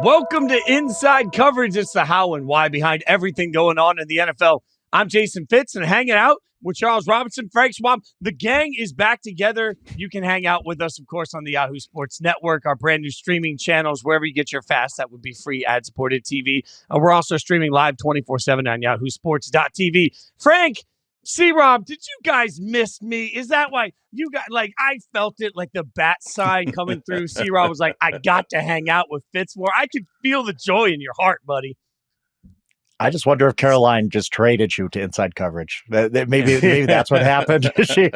Welcome to Inside Coverage. It's the how and why behind everything going on in the NFL. I'm Jason Fitz and hanging out with Charles Robinson, Frank Schwab. The gang is back together. You can hang out with us, of course, on the Yahoo Sports Network, our brand new streaming channels, wherever you get your fast. That would be free ad-supported TV. We're also streaming live 24/7 on yahoosports.tv. Frank, C-Rob, did you guys miss me? Is that why you got, like, I felt it, like the bat sign coming through. C-Rob was like, I got to hang out with Fitz more. I could feel the joy in your heart, buddy. I just wonder if Caroline just traded you to Inside Coverage. Maybe that's what happened. She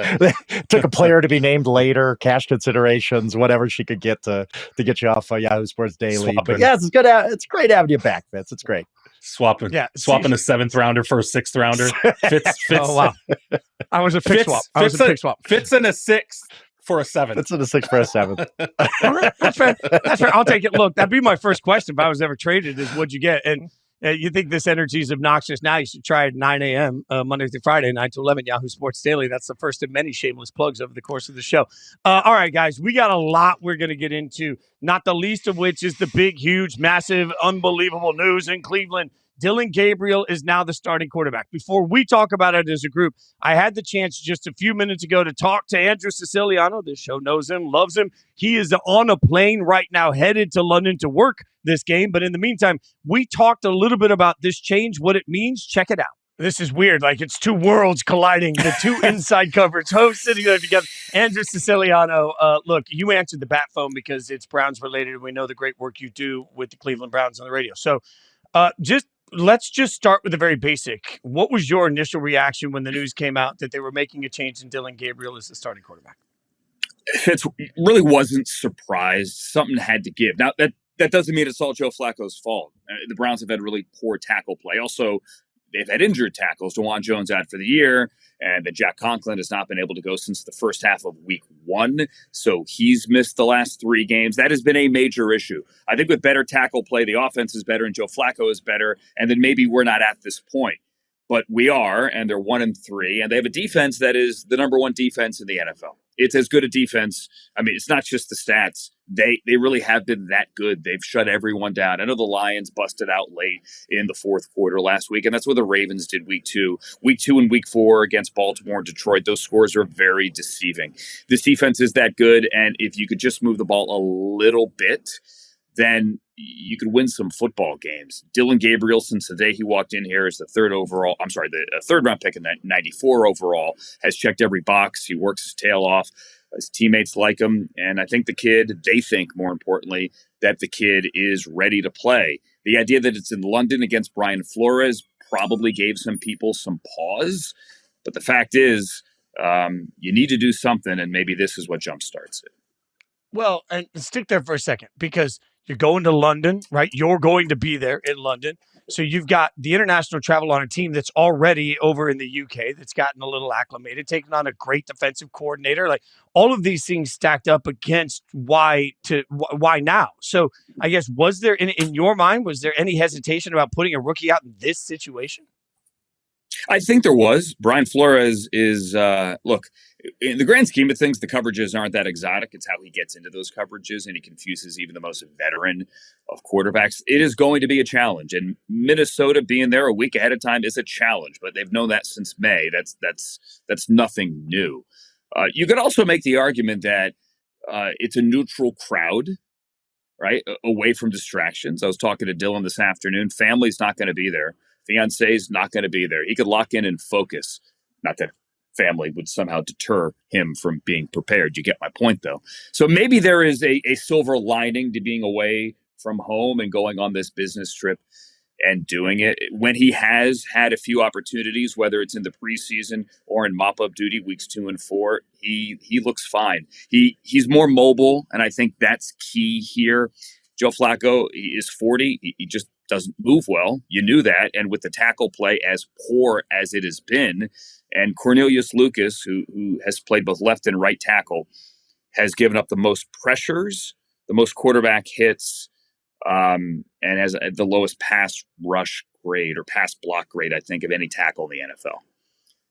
took a player to be named later, cash considerations, whatever she could get to get you off Yahoo Sports Daily. Swapping. But yes, it's great having you back, Fitz. It's great. Swapping a 7th rounder for a 6th rounder. Fitz. Oh, wow. I was a pick swap. Fitz in a 6th for a 7th. Fitz in a 6th for a 7th. That's fair. That's fair. I'll take it. Look, that'd be my first question if I was ever traded is what'd you get? And you think this energy is obnoxious now, you should try it 9 a.m. Monday through Friday, 9 to 11, Yahoo Sports Daily. That's the first of many shameless plugs over the course of the show. All right, guys, we got a lot we're going to get into, not the least of which is the big, huge, massive, unbelievable news in Cleveland. Dillon Gabriel is now the starting quarterback. Before we talk about it as a group, I had the chance just a few minutes ago to talk to Andrew Siciliano. This show knows him, loves him. He is on a plane right now headed to London to work this game. But in the meantime, we talked a little bit about this change, what it means. Check it out. This is weird. Like it's two worlds colliding. The two Inside Coverage hosts sitting there together. Andrew Siciliano, look, you answered the bat phone because it's Browns related. And we know the great work you do with the Cleveland Browns on the radio. So let's just start with the very basic. What was your initial reaction when the news came out that they were making a change in Dillon Gabriel as the starting quarterback? Fitz really wasn't surprised. Something had to give. Now, that doesn't mean it's all Joe Flacco's fault. The Browns have had really poor tackle play. Also, they've had injured tackles. DeJuan Jones out for the year, and that Jack Conklin has not been able to go since the first half of week 1. So he's missed the last 3 games. That has been a major issue. I think with better tackle play, the offense is better and Joe Flacco is better. And then maybe we're not at this point. But we are, and they're 1-3, and they have a defense that is the number 1 defense in the NFL. It's as good a defense. I mean, it's not just the stats. They really have been that good. They've shut everyone down. I know the Lions busted out late in the 4th quarter last week, and that's what the Ravens did week 2. Week 2 and week 4 against Baltimore and Detroit, those scores are very deceiving. This defense is that good, and if you could just move the ball a little bit, then you could win some football games. Dillon Gabriel, since the day he walked in here, is the 3rd round pick in 94 overall, has checked every box. He works his tail off. His teammates like him. And I think they think more importantly, that the kid is ready to play. The idea that it's in London against Brian Flores probably gave some people some pause. But the fact is, you need to do something, and maybe this is what jumpstarts it. Well, and stick there for a second, because you're going to London, right? You're going to be there in London. So you've got the international travel on a team that's already over in the UK, that's gotten a little acclimated, taking on a great defensive coordinator. Like all of these things stacked up against why now? So I guess, was there, in your mind, was there any hesitation about putting a rookie out in this situation? I think there was. Brian Flores is, look, in the grand scheme of things, the coverages aren't that exotic. It's how he gets into those coverages, and he confuses even the most veteran of quarterbacks. It is going to be a challenge, and Minnesota being there a week ahead of time is a challenge, but they've known that since May. That's nothing new. You could also make the argument that it's a neutral crowd, right, away from distractions. I was talking to Dillon this afternoon. Family's not going to be there. Fiance's not going to be there. He could lock in and focus. Not that family would somehow deter him from being prepared. You get my point, though. So maybe there is a silver lining to being away from home and going on this business trip and doing it. When he has had a few opportunities, whether it's in the preseason or in mop-up duty weeks 2 and 4, he looks fine. He's more mobile, and I think that's key here. Joe Flacco, he is 40. He just doesn't move well. You knew that. And with the tackle play as poor as it has been, and Cornelius Lucas, who has played both left and right tackle, has given up the most pressures, the most quarterback hits, and has the lowest pass rush grade or pass block grade, I think, of any tackle in the NFL.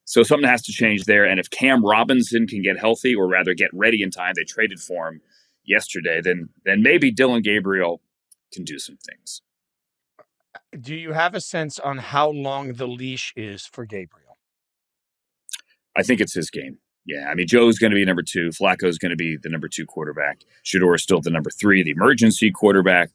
So something has to change there. And if Cam Robinson can get healthy, or rather get ready in time, they traded for him yesterday, then maybe Dillon Gabriel can do some things. Do you have a sense on how long the leash is for Gabriel? I think it's his game. Yeah, I mean, Joe's going to be number 2. Flacco's going to be the number 2 quarterback. Shedeur is still the number 3, the emergency quarterback.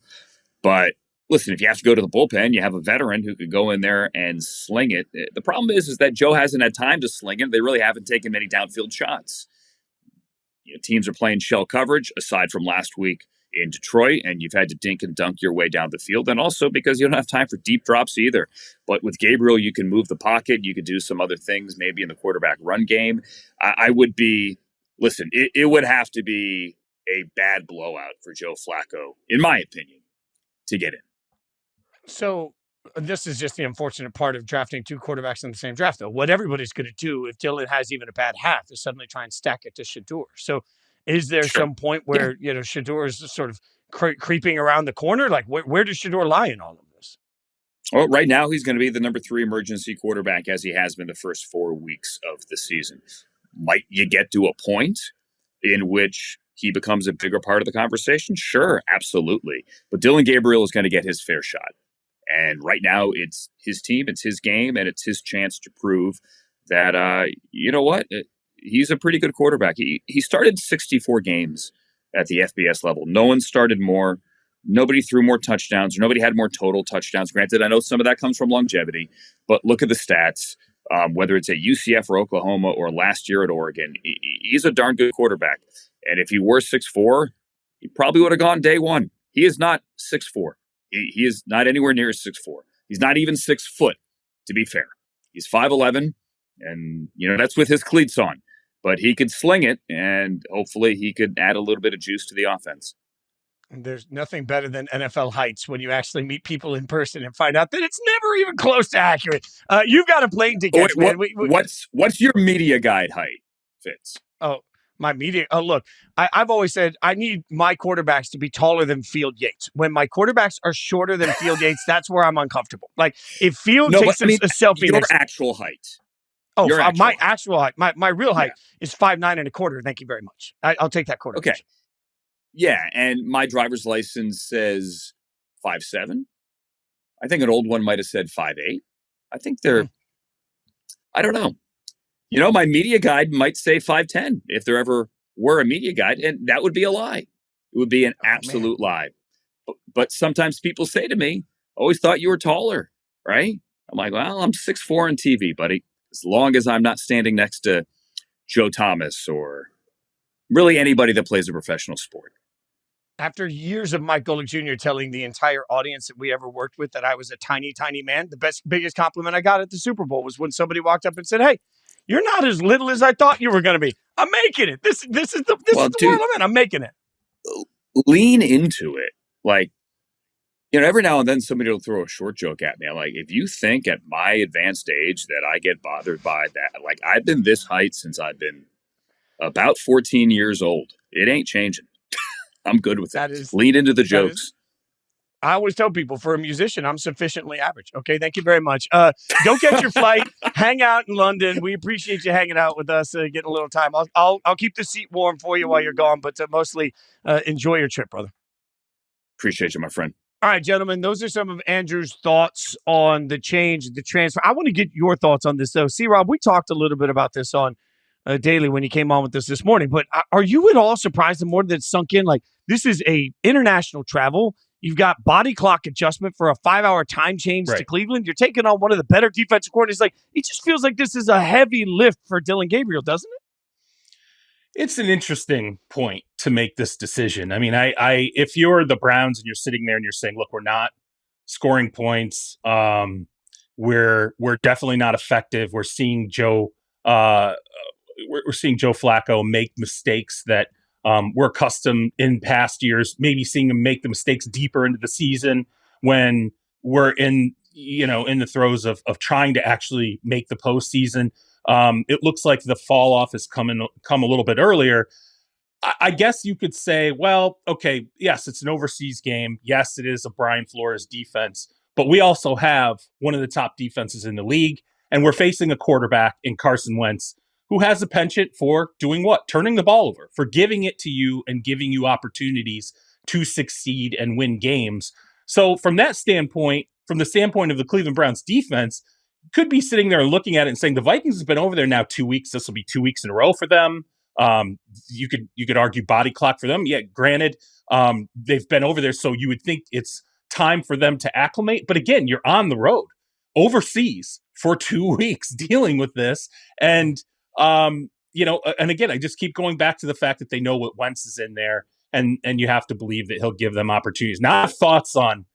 But listen, if you have to go to the bullpen, you have a veteran who could go in there and sling it. The problem is that Joe hasn't had time to sling it. They really haven't taken many downfield shots. Teams are playing shell coverage, aside from last week in Detroit, and you've had to dink and dunk your way down the field, and also because you don't have time for deep drops either. But with Gabriel, you can move the pocket. You could do some other things, maybe in the quarterback run game. I would be, listen, it would have to be a bad blowout for Joe Flacco, in my opinion, to get in. So this is just the unfortunate part of drafting 2 quarterbacks in the same draft, though. What everybody's going to do if Dillon has even a bad half is suddenly try and stack it to Shedeur. So is there some point where, Shedeur is sort of creeping around the corner? Like, where does Shedeur lie in all of this? Well, right now he's going to be the number 3 emergency quarterback, as he has been the first 4 weeks of the season. Might you get to a point in which he becomes a bigger part of the conversation? Sure, absolutely. But Dillon Gabriel is going to get his fair shot. And right now, it's his team, it's his game, and it's his chance to prove that, you know what, he's a pretty good quarterback. He started 64 games at the FBS level. No one started more. Nobody threw more touchdowns. Nobody had more total touchdowns. Granted, I know some of that comes from longevity, but look at the stats. Whether it's at UCF or Oklahoma or last year at Oregon, he's a darn good quarterback. And if he were 6'4", he probably would have gone day one. He is not 6'4". He is not anywhere near 6'4". He's not even 6 foot, to be fair. He's 5'11", and that's with his cleats on. But he could sling it, and hopefully he could add a little bit of juice to the offense. And there's nothing better than NFL heights when you actually meet people in person and find out that it's never even close to accurate. You've got a plane to catch, man. What's your media guide height, Fitz? Oh, my media. Oh, look, I've always said I need my quarterbacks to be taller than Field Yates. When my quarterbacks are shorter than Field Yates, that's where I'm uncomfortable. Like if Field takes a selfie, your actual height. Oh, my actual height, my real height is 5'9.25". Thank you very much. I'll take that quarter. Okay. Yeah, and my driver's license says 5'7". I think an old one might have said 5'8". I think they're. I don't know. My media guide might say 5'10" if there ever were a media guide, and that would be a lie. It would be an absolute lie. But sometimes people say to me, always thought you were taller, right? I'm like, well, I'm 6'4" on TV, buddy. As long as I'm not standing next to Joe Thomas or really anybody that plays a professional sport. After years of Mike Golick Jr. telling the entire audience that we ever worked with that I was a tiny, tiny man, the biggest compliment I got at the Super Bowl was when somebody walked up and said, "Hey, you're not as little as I thought you were going to be. I'm making it. This is the world I'm in. I'm making it." Lean into it. Like, every now and then somebody will throw a short joke at me. I'm like, if you think at my advanced age that I get bothered by that, like I've been this height since I've been about 14 years old. It ain't changing. I'm good with it. Lean into the jokes. I always tell people, for a musician, I'm sufficiently average. Okay, thank you very much. Don't catch your flight. Hang out in London. We appreciate you hanging out with us, getting a little time. I'll keep the seat warm for you while you're gone, but mostly enjoy your trip, brother. Appreciate you, my friend. All right, gentlemen, those are some of Andrew's thoughts on the change, the transfer. I want to get your thoughts on this, though. C-Rob, we talked a little bit about this on Daily when he came on with us this morning, but are you at all surprised the more that it's sunk in? Like, this is a international travel. You've got body clock adjustment for a 5-hour time change to Cleveland. You're taking on one of the better defensive coordinators. Like, it just feels like this is a heavy lift for Dillon Gabriel, doesn't it? It's an interesting point to make this decision. I mean, I if you're the Browns and you're sitting there and you're saying, look, we're not scoring points. We're definitely not effective. We're seeing Joe Flacco make mistakes that we're accustomed in past years, maybe seeing him make the mistakes deeper into the season when we're in the throes of trying to actually make the postseason. It looks like the fall off has come a little bit earlier. I guess you could say, well, okay, yes, it's an overseas game. Yes, it is a Brian Flores defense, but we also have one of the top defenses in the league, and we're facing a quarterback in Carson Wentz who has a penchant for doing what? Turning the ball over, for giving it to you and giving you opportunities to succeed and win games. So from that standpoint, from the standpoint of the Cleveland Browns defense, could be sitting there and looking at it and saying the Vikings has been over there now 2 weeks. This will be 2 weeks in a row for them. You could argue body clock for them. Yeah, granted, they've been over there, so you would think it's time for them to acclimate. But again, you're on the road overseas for 2 weeks dealing with this. And, and again, I just keep going back to the fact that they know what Wentz is in there, and you have to believe that he'll give them opportunities. Now, thoughts on,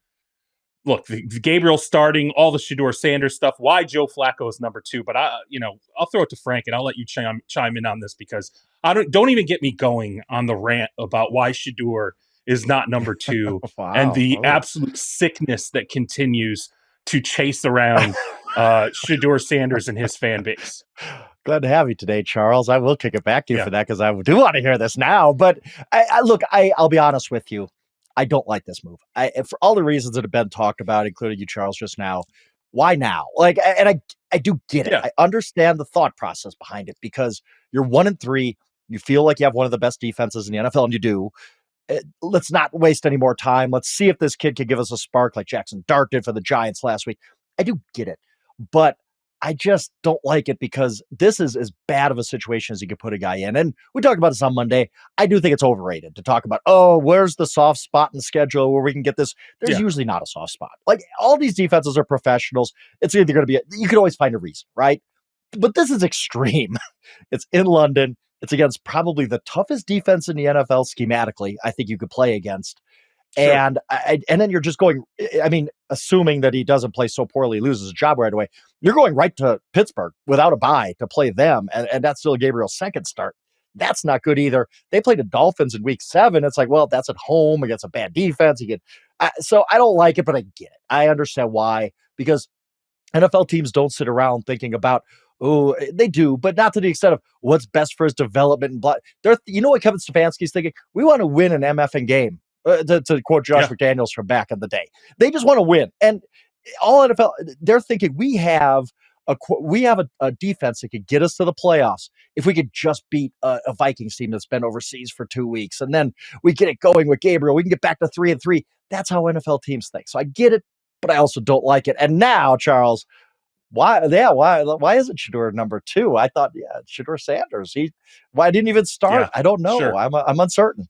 look, the Gabriel starting, all the Shedeur Sanders stuff, why Joe Flacco is number 2. But I'll throw it to Frank and I'll let you chime in on this, because don't even get me going on the rant about why Shedeur is not number 2 Wow. and the absolute sickness that continues to chase around Shedeur Sanders and his fan base. Glad to have you today, Charles. I will kick it back to you Yeah. for that, because I do want to hear this now. But I'll be honest with you. I don't like this move. For all the reasons that have been talked about, including you, Charles, just now. Why now? I do get it. Yeah. I understand the thought process behind it, because you're 1-3. You feel like you have one of the best defenses in the NFL, and you do. Let's not waste any more time. Let's see if this kid can give us a spark like Jackson Dart did for the Giants last week. I do get it, but I just don't like it, because this is as bad of a situation as you could put a guy in. And we talked about this on Monday. I do think it's overrated to talk about, where's the soft spot in the schedule where we can get this? There's usually not a soft spot. Like, all these defenses are professionals. It's either going to be, you can always find a reason, right? But this is extreme. It's in London. It's against probably the toughest defense in the NFL schematically, I think you could play against. Sure. And then you're just going, assuming that he doesn't play so poorly, loses his job right away, you're going right to Pittsburgh without a bye to play them. And that's still Gabriel's second start. That's not good either. They played the Dolphins in week 7. It's like, well, that's at home against a bad defense. So I don't like it, but I get it. I understand why, because NFL teams don't sit around thinking about, they do, but not to the extent of what's best for his development. And you know what Kevin Stefanski's thinking? We want to win an MFing game. To quote Josh McDaniels from back in the day, they just want to win. And all NFL, they're thinking we have a defense that could get us to the playoffs if we could just beat a Vikings team that's been overseas for 2 weeks, and then we get it going with Gabriel. We can get back to 3-3. That's how NFL teams think. So I get it, but I also don't like it. And now, Charles, why isn't Shedeur number 2? I thought, Shedeur Sanders. Why didn't he even start? Yeah, I don't know. Sure. I'm uncertain.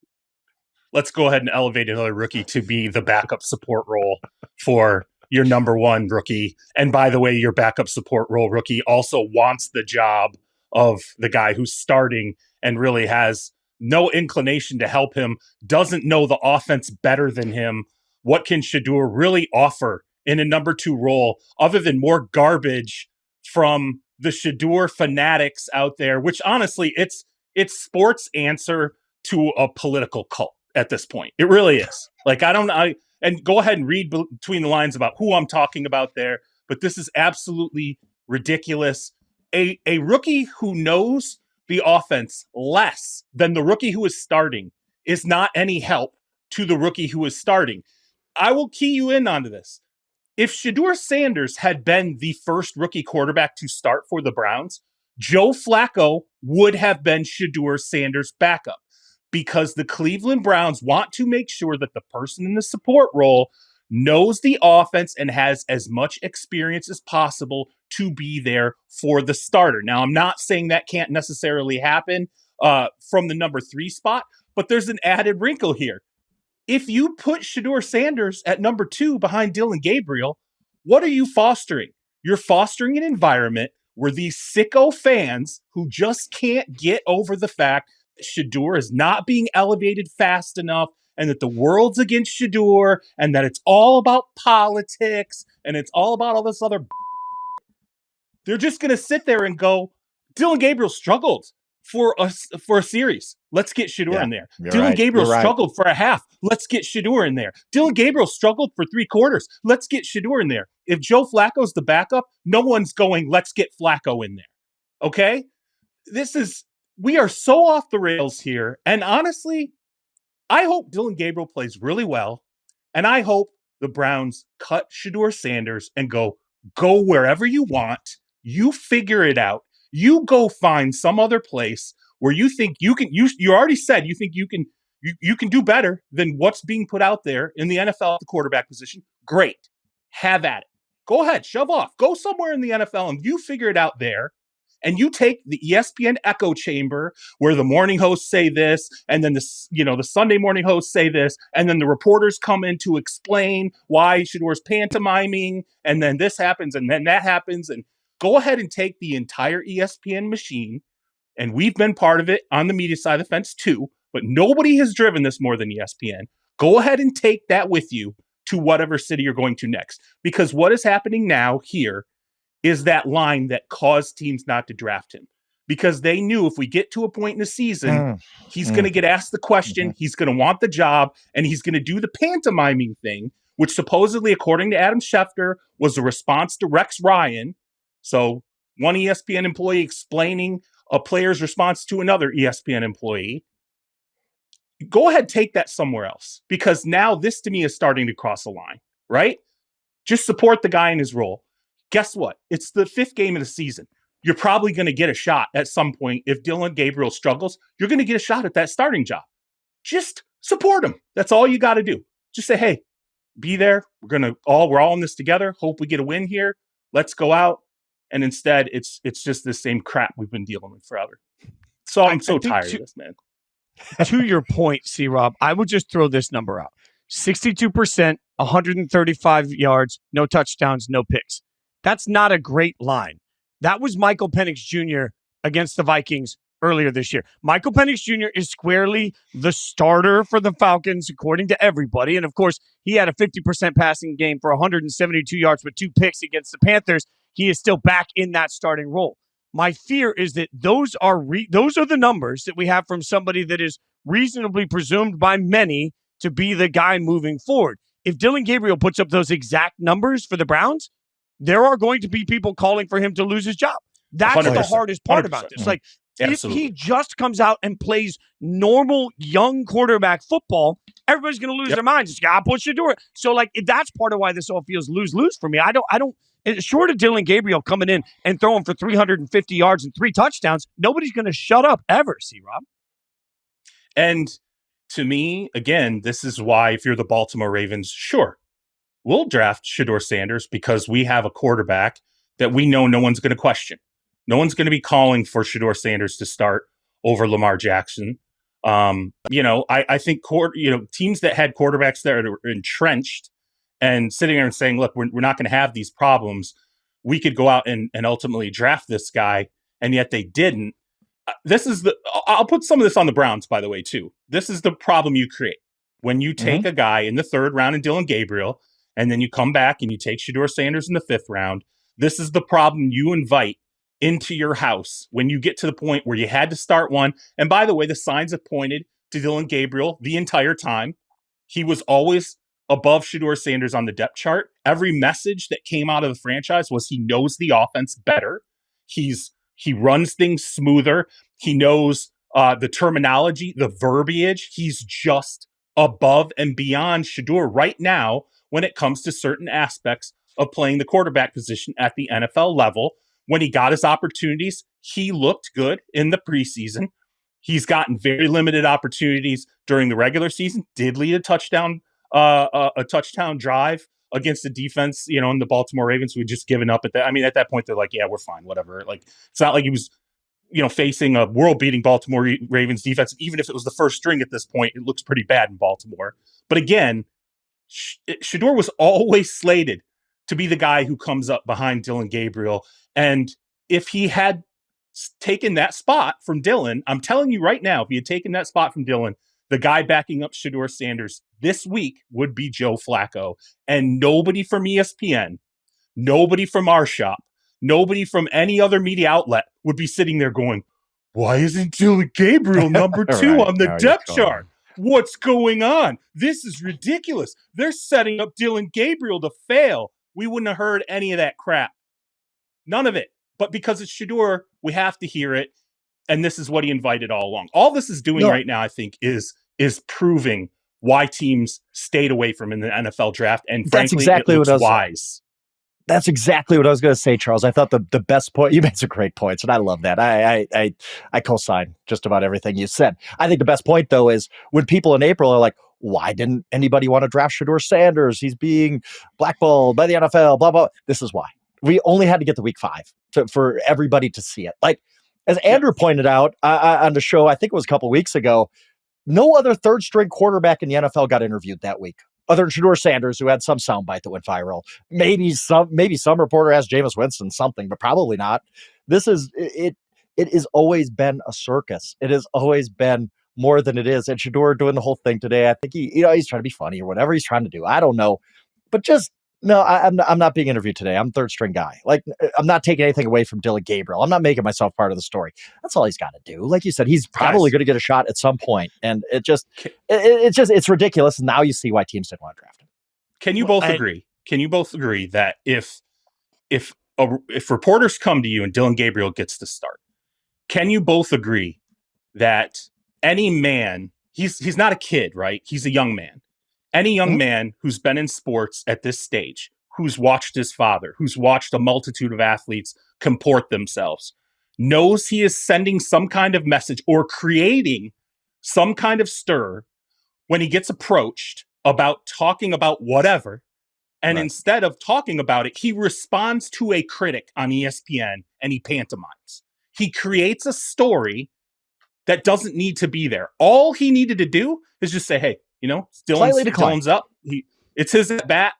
Let's go ahead and elevate another rookie to be the backup support role for your number 1 rookie. And by the way, your backup support role rookie also wants the job of the guy who's starting and really has no inclination to help him, doesn't know the offense better than him. What can Shedeur really offer in a number 2 role other than more garbage from the Shedeur fanatics out there, which honestly, it's sports answer to a political cult at this point. It really is. And go ahead and read between the lines about who I'm talking about there, but this is absolutely ridiculous. A rookie who knows the offense less than the rookie who is starting is not any help to the rookie who is starting. I will key you in onto this. If Shedeur Sanders had been the first rookie quarterback to start for the Browns, Joe Flacco would have been Shedeur Sanders' backup, because the Cleveland Browns want to make sure that the person in the support role knows the offense and has as much experience as possible to be there for the starter. Now, I'm not saying that can't necessarily happen from the number 3 spot, but there's an added wrinkle here. If you put Shedeur Sanders at number 2 behind Dillon Gabriel, what are you fostering? You're fostering an environment where these sicko fans who just can't get over the fact that Shedeur is not being elevated fast enough, and that the world's against Shedeur, and that it's all about politics, and it's all about all this other. They're just going to sit there and go, Dillon Gabriel struggled for a series. Let's get Shedeur in there. Dillon Gabriel struggled for a half. Let's get Shedeur in there. Dillon Gabriel struggled for 3 quarters. Let's get Shedeur in there. If Joe Flacco's the backup, no one's going, let's get Flacco in there. Okay? We are so off the rails here. And honestly, I hope Dillon Gabriel plays really well. And I hope the Browns cut Shedeur Sanders and go wherever you want. You figure it out. You go find some other place where you think you can. You already said you think you can You can do better than what's being put out there in the NFL at the quarterback position. Great. Have at it. Go ahead, shove off. Go somewhere in the NFL and you figure it out there. And you take the ESPN echo chamber where the morning hosts say this, and then the Sunday morning hosts say this, and then the reporters come in to explain why Shedeur's pantomiming, and then this happens, and then that happens, and go ahead and take the entire ESPN machine, and we've been part of it on the media side of the fence too, but nobody has driven this more than ESPN. Go ahead and take that with you to whatever city you're going to next, because what is happening now here is that line that caused teams not to draft him, because they knew if we get to a point in the season, he's going to get asked the question, he's going to want the job, and he's going to do the pantomiming thing, which supposedly, according to Adam Schefter, was a response to Rex Ryan. So one ESPN employee explaining a player's response to another ESPN employee. Go ahead, take that somewhere else, because now this to me is starting to cross a line, right? Just support the guy in his role. Guess what? It's the 5th game of the season. You're probably going to get a shot at some point. If Dillon Gabriel struggles, you're going to get a shot at that starting job. Just support him. That's all you got to do. Just say, hey, be there. We're all in this together. Hope we get a win here. Let's go out. And instead, it's just the same crap we've been dealing with forever. So I'm so tired of this, man. To your point, C-Rob, I would just throw this number out. 62%, 135 yards, no touchdowns, no picks. That's not a great line. That was Michael Penix Jr. against the Vikings earlier this year. Michael Penix Jr. is squarely the starter for the Falcons, according to everybody. And, of course, he had a 50% passing game for 172 yards with 2 picks against the Panthers. He is still back in that starting role. My fear is that those are the numbers that we have from somebody that is reasonably presumed by many to be the guy moving forward. If Dillon Gabriel puts up those exact numbers for the Browns, there are going to be people calling for him to lose his job. That's 100%. The hardest part 100%. About this. Like, Absolutely. If he just comes out and plays normal young quarterback football, everybody's going to lose their minds. It's got to push Shedeur. So, like, that's part of why this all feels lose-lose for me. I don't. Short of Dillon Gabriel coming in and throwing for 350 yards and 3 touchdowns, nobody's going to shut up ever, C-Rob. And to me, again, this is why if you're the Baltimore Ravens, sure, we'll draft Shedeur Sanders because we have a quarterback that we know no one's going to question. No one's going to be calling for Shedeur Sanders to start over Lamar Jackson. I think teams that had quarterbacks that are entrenched and sitting there and saying, look, we're not going to have these problems. We could go out and ultimately draft this guy, and yet they didn't. I'll put some of this on the Browns, by the way, too. This is the problem you create when you take a guy in the 3rd round in Dillon Gabriel, and then you come back and you take Shedeur Sanders in the 5th round. This is the problem you invite into your house when you get to the point where you had to start one. And by the way, the signs have pointed to Dillon Gabriel the entire time. He was always above Shedeur Sanders on the depth chart. Every message that came out of the franchise was he knows the offense better. He runs things smoother. He knows the terminology, the verbiage. He's just above and beyond Shedeur right now when it comes to certain aspects of playing the quarterback position at the NFL level. When he got his opportunities, he looked good in the preseason. He's gotten very limited opportunities during the regular season. Did lead a touchdown drive against the defense, in the Baltimore Ravens who had just given up at that. I mean, at that point, they're like, yeah, we're fine, whatever. Like, it's not like he was, facing a world-beating Baltimore Ravens defense. Even if it was the first string at this point, it looks pretty bad in Baltimore. But again, Shedeur was always slated to be the guy who comes up behind Dillon Gabriel. And if he had taken that spot from Dillon, I'm telling you right now, if he had taken that spot from Dillon, the guy backing up Shedeur Sanders this week would be Joe Flacco. And nobody from ESPN, nobody from our shop, nobody from any other media outlet would be sitting there going, why isn't Dillon Gabriel number 2 on the depth chart? What's going on? This is ridiculous. They're setting up Dillon Gabriel to fail. We wouldn't have heard any of that crap. None of it. But because it's Shedeur, we have to hear it. And this is what he invited all along. All this is doing right now, I think, is proving why teams stayed away from him in the NFL draft. And frankly, exactly it looks wise. That's exactly what I was going to say, Charles. I thought the best point, you made some great points, and I love that. I co-sign just about everything you said. I think the best point, though, is when people in April are like, why didn't anybody want to draft Shedeur Sanders? He's being blackballed by the NFL, blah, blah. This is why. We only had to get to week 5 for everybody to see it. Like, as Andrew pointed out on the show, I think it was a couple weeks ago, no other third-string quarterback in the NFL got interviewed that week, other than Shedeur Sanders, who had some soundbite that went viral. Maybe some reporter asked Jameis Winston something, but probably not. This is it. It has always been a circus. It has always been more than it is. And Shedeur doing the whole thing today, I think he's trying to be funny or whatever he's trying to do. I don't know, but just. No, I'm not being interviewed today. I'm third string guy. Like, I'm not taking anything away from Dillon Gabriel. I'm not making myself part of the story. That's all he's got to do. Like you said, he's probably going to get a shot at some point, and it's ridiculous. Now you see why teams didn't want to draft him. Can you both agree? Can you both agree that if reporters come to you and Dillon Gabriel gets the start, can you both agree that any man, he's not a kid, right? He's a young man. Any young man who's been in sports at this stage, who's watched his father, who's watched a multitude of athletes comport themselves, knows he is sending some kind of message or creating some kind of stir when he gets approached about talking about whatever. And instead of talking about it, he responds to a critic on ESPN and he pantomimes. He creates a story that doesn't need to be there. All he needed to do is just say, hey, Dillon's up. It's his at bat.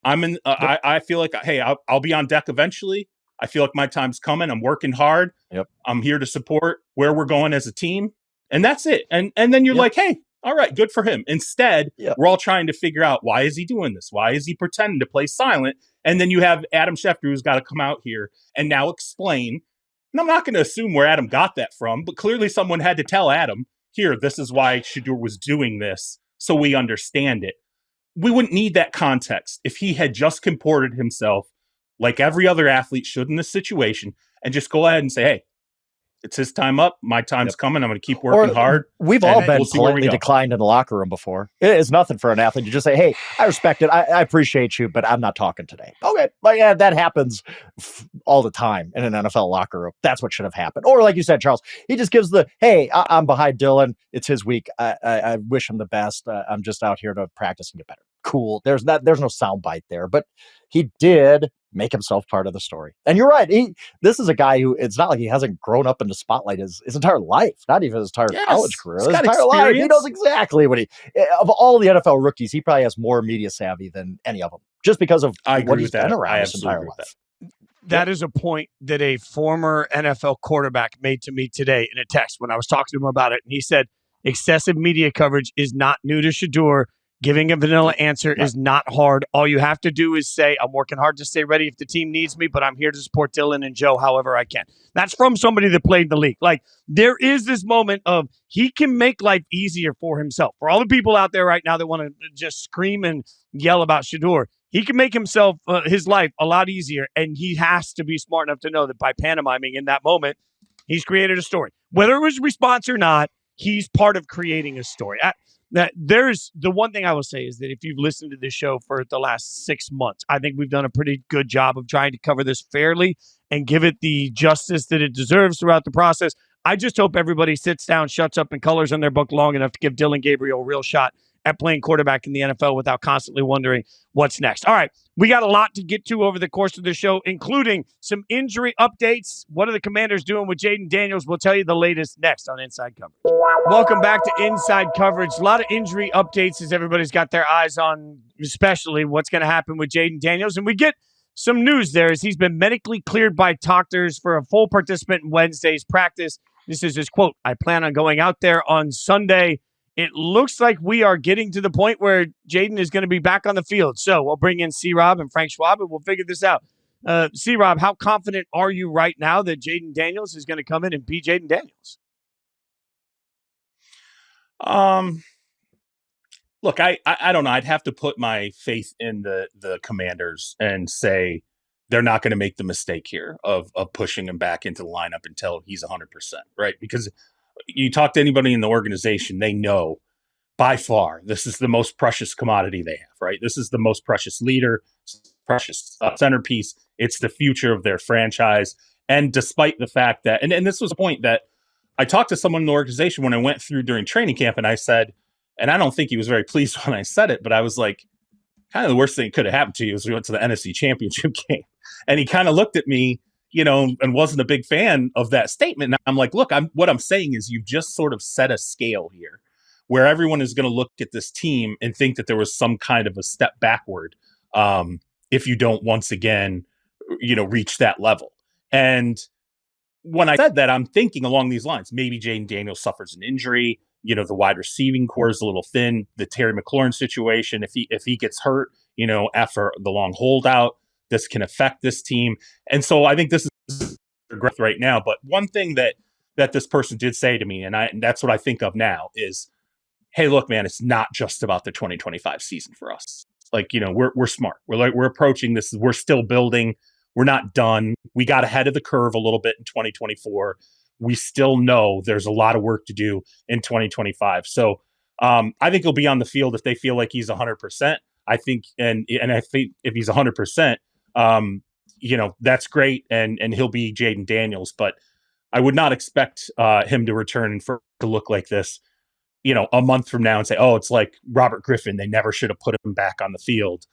I'm in. I feel like, hey, I'll be on deck eventually. I feel like my time's coming. I'm working hard. Yep. I'm here to support where we're going as a team, and that's it. And then you're like, hey, all right, good for him. Instead, we're all trying to figure out, why is he doing this? Why is he pretending to play silent? And then you have Adam Schefter, who's got to come out here and now explain. And I'm not going to assume where Adam got that from, but clearly someone had to tell Adam, here, this is why Shedeur was doing this. So we understand it. We wouldn't need that context if he had just comported himself like every other athlete should in this situation and just go ahead and say, hey, it's his time up. My time's coming. I'm going to keep working hard. We've all been politely declined in the locker room before. It is nothing for an athlete to just say, hey, I respect it. I appreciate you, but I'm not talking today. Okay. But yeah, that happens all the time in an NFL locker room. That's what should have happened. Or like you said, Charles, he just gives hey, I'm behind Dillon. It's his week. I wish him the best. I'm just out here to practice and get better. Cool. There's no soundbite there, but he did make himself part of the story. And you're right. This is a guy who, it's not like he hasn't grown up in the spotlight his entire life, not even his entire college career. His entire life. He knows exactly of all the NFL rookies, he probably has more media savvy than any of them, just because of what he's been around his entire life. That is a point that a former NFL quarterback made to me today in a text when I was talking to him about it. And he said, excessive media coverage is not new to Shedeur. Giving a vanilla answer is not hard. All you have to do is say, I'm working hard to stay ready if the team needs me, but I'm here to support Dillon and Joe however I can. That's from somebody that played the league. Like, there is this moment of he can make life easier for himself. For all the people out there right now that want to just scream and yell about Shedeur, he can make himself, his life a lot easier, and he has to be smart enough to know that by pantomiming in that moment, he's created a story. Whether it was a response or not, he's part of creating a story. There's the one thing I will say is that if you've listened to this show for the last 6 months, I think we've done a pretty good job of trying to cover this fairly and give it the justice that it deserves throughout the process. I just hope everybody sits down, shuts up, and colors on their book long enough to give Dillon Gabriel a real shot at playing quarterback in the NFL without constantly wondering what's next. All right, we got a lot to get to over the course of the show, including some injury updates. What are the Commanders doing with Jayden Daniels? We'll tell you the latest next on Inside Coverage. Welcome back to Inside Coverage. A lot of injury updates as everybody's got their eyes on, especially what's going to happen with Jayden Daniels. And we get some news there as he's been medically cleared by doctors for a full participant in Wednesday's practice. This is his quote, I plan on going out there on Sunday. It looks like we are getting to the point where Jayden is going to be back on the field. So we'll bring in C-Rob and Frank Schwab, and we'll figure this out. C-Rob, how confident are you right now that Jayden Daniels is going to come in and be Jayden Daniels? Look, I don't know. I'd have to put my faith in the Commanders and say they're not going to make the mistake here of pushing him back into the lineup until he's 100%, right? Because you talk to anybody in the organization, they know by far, this is the most precious commodity they have, right? This is the most precious leader, precious centerpiece. It's the future of their franchise. And despite the fact that, and this was a point that I talked to someone in the organization when I went through during training camp, and I said, and I don't think he was very pleased when I said it, but I was like, kind of the worst thing that could have happened to you is we went to the NFC Championship game. And he kind of looked at me, and wasn't a big fan of that statement. And I'm like, look, what I'm saying is you've just sort of set a scale here where everyone is going to look at this team and think that there was some kind of a step backward if you don't once again, reach that level. And when I said that, I'm thinking along these lines. Maybe Jayden Daniels suffers an injury. The wide receiving core is a little thin. The Terry McLaurin situation, if he gets hurt, after the long holdout, this can affect this team. And so I think this is growth right now. But one thing that this person did say to me, and that's what I think of now, is, hey, look, man, it's not just about the 2025 season for us. Like, we're smart. We're approaching this. We're still building. We're not done. We got ahead of the curve a little bit in 2024. We still know there's a lot of work to do in 2025. So I think he'll be on the field if they feel like he's 100%. I think, and I think if he's 100%, that's great, and he'll be Jayden Daniels. But I would not expect him to return to look like this, a month from now and say, oh, it's like Robert Griffin. They never should have put him back on the field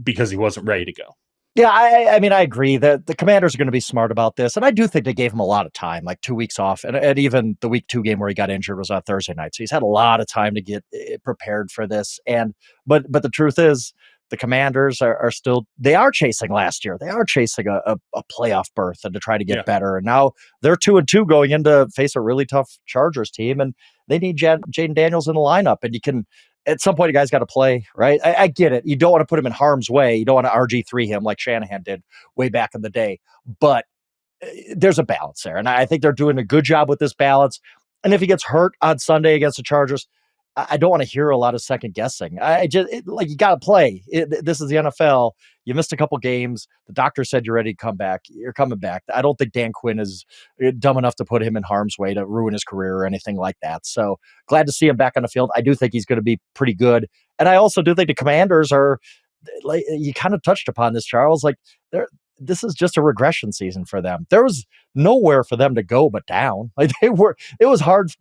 because he wasn't ready to go. Yeah, I mean, I agree that the Commanders are going to be smart about this. And I do think they gave him a lot of time, like 2 weeks off. And even the week 2 game where he got injured was on Thursday night. So he's had a lot of time to get prepared for this. But the truth is, the Commanders are still, they are chasing last year. They are chasing a playoff berth and to try to get better. And now they're 2-2 going into face a really tough Chargers team. And they need Jayden Daniels in the lineup. And you can, at some point, you guys got to play, right? I get it. You don't want to put him in harm's way. You don't want to RG3 him like Shanahan did way back in the day. But there's a balance there. And I think they're doing a good job with this balance. And if he gets hurt on Sunday against the Chargers, I don't want to hear a lot of second guessing. You got to play. This is the NFL. You missed a couple games. The doctor said you're ready to come back. You're coming back. I don't think Dan Quinn is dumb enough to put him in harm's way to ruin his career or anything like that. So glad to see him back on the field. I do think he's going to be pretty good. And I also do think the Commanders are, like you kind of touched upon this, Charles, like this is just a regression season for them. There was nowhere for them to go but down. Like it was hard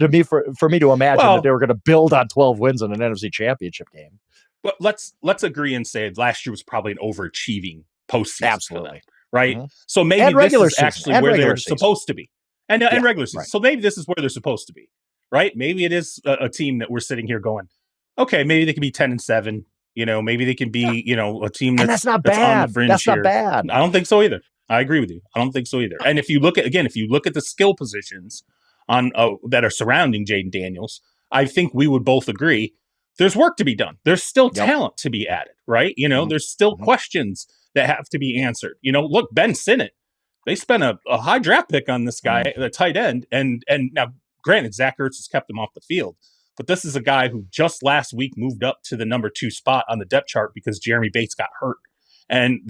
for me to imagine that they were going to build on 12 wins in an NFC Championship game. But let's agree and say last year was probably an overachieving postseason. Absolutely. For them, right? Mm-hmm. So maybe this is actually where they're supposed to be. And regular season. Right. So maybe this is where they're supposed to be, right? Maybe it is a team that we're sitting here going, okay, maybe they can be 10-7. Maybe they can be, a team that's not bad. On the fringe that's here. Not bad. I don't think so either. I agree with you. I don't think so either. And if you look at the skill positions on that are surrounding Jayden Daniels, I think we would both agree there's work to be done. There's still talent to be added, right? There's still questions that have to be answered. Look, Ben Sinnott, they spent a high draft pick on this guy, the tight end, and now granted, Zach Ertz has kept him off the field. But this is a guy who just last week moved up to the number 2 spot on the depth chart because Jeremy Bates got hurt. And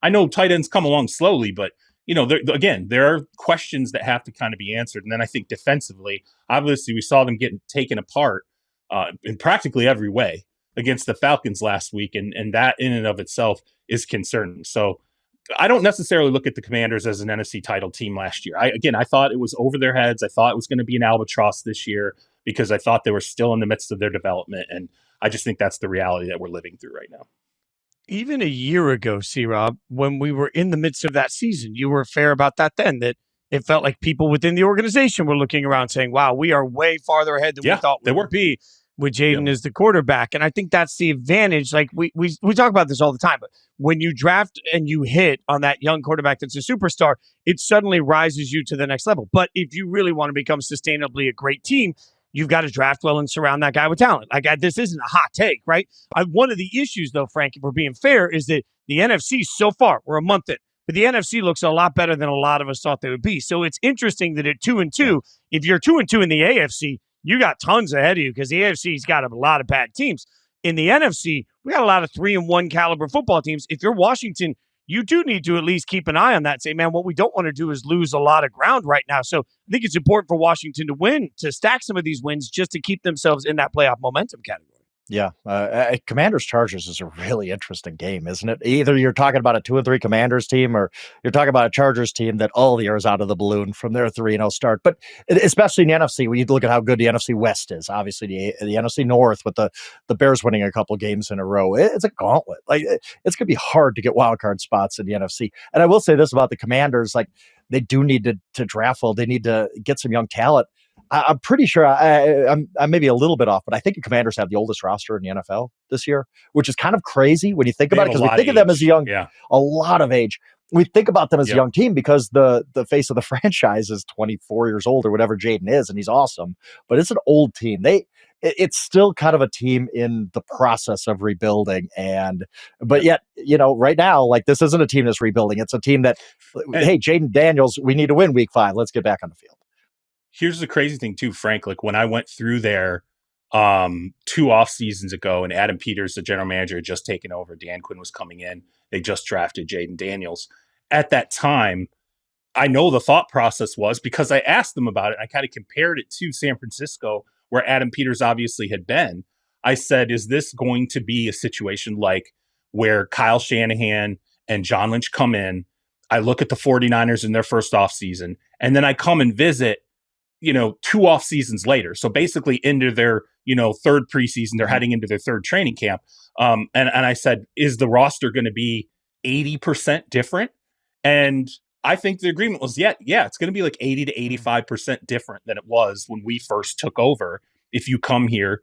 I know tight ends come along slowly, but, there are questions that have to kind of be answered. And then I think defensively, obviously we saw them getting taken apart in practically every way against the Falcons last week. And that in and of itself is concerning. So I don't necessarily look at the Commanders as an NFC title team last year. I thought it was over their heads. I thought it was going to be an albatross this year, because I thought they were still in the midst of their development. And I just think that's the reality that we're living through right now. Even a year ago, C-Rob, when we were in the midst of that season, you were fair about that then, that it felt like people within the organization were looking around saying, wow, we are way farther ahead than we thought we would be with Jayden as the quarterback. And I think that's the advantage. Like we talk about this all the time, but when you draft and you hit on that young quarterback that's a superstar, it suddenly rises you to the next level. But if you really want to become sustainably a great team, you've got to draft well and surround that guy with talent. This isn't a hot take, right? One of the issues, though, Frank, if we're being fair, is that the NFC so far, we're a month in, but the NFC looks a lot better than a lot of us thought they would be. So it's interesting that at 2-2, if you're 2-2 in the AFC, you got tons ahead of you because the AFC's got a lot of bad teams. In the NFC, we got a lot of 3-1 caliber football teams. If you're Washington, you do need to at least keep an eye on that and say, man, what we don't want to do is lose a lot of ground right now. So I think it's important for Washington to win, to stack some of these wins just to keep themselves in that playoff momentum category. Yeah. Commanders Chargers is a really interesting game, isn't it? Either you're talking about a 2-3 Commanders team, or you're talking about a Chargers team that all the air is out of the balloon from their 3-0 start. But especially in the NFC, when you look at how good the NFC West is, obviously the NFC North with the Bears winning a couple games in a row, it's a gauntlet. Like, it's going to be hard to get wild card spots in the NFC. And I will say this about the Commanders, like, they do need to draft well. They need to get some young talent. I'm pretty sure I'm maybe a little bit off, but I think the Commanders have the oldest roster in the NFL this year, which is kind of crazy when you think about it, because we think of them as young, a lot of age. We think about them as a young team because the face of the franchise is 24 years old or whatever Jayden is, and he's awesome. But it's an old team. It's still kind of a team in the process of rebuilding, but yet, right now, like, this isn't a team that's rebuilding. It's a team that, hey, Jayden Daniels, we need to win week 5. Let's get back on the field. Here's the crazy thing too, Frank. Like, when I went through there 2 off seasons ago, and Adam Peters, the general manager, had just taken over. Dan Quinn was coming in. They just drafted Jayden Daniels. At that time, I know the thought process was, because I asked them about it. I kind of compared it to San Francisco, where Adam Peters obviously had been. I said, is this going to be a situation like where Kyle Shanahan and John Lynch come in? I look at the 49ers in their first off season, and then I come and visit 2 off seasons later. So basically into their, 3rd preseason, they're heading into their 3rd training camp. And I said, is the roster going to be 80% different? And I think the agreement was, yeah, it's going to be like 80 to 85% different than it was when we first took over. If you come here,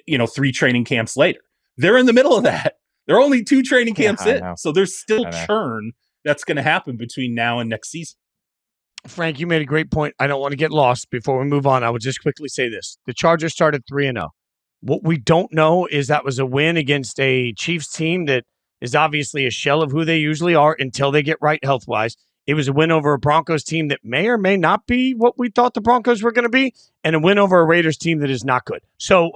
3 training camps later, they're in the middle of that. They're only 2 training camps in. So there's still churn that's going to happen between now and next season. Frank, you made a great point. I don't want to get lost. Before we move on, I will just quickly say this. The Chargers started 3-0. What we don't know is that was a win against a Chiefs team that is obviously a shell of who they usually are until they get right health-wise. It was a win over a Broncos team that may or may not be what we thought the Broncos were going to be, and a win over a Raiders team that is not good. So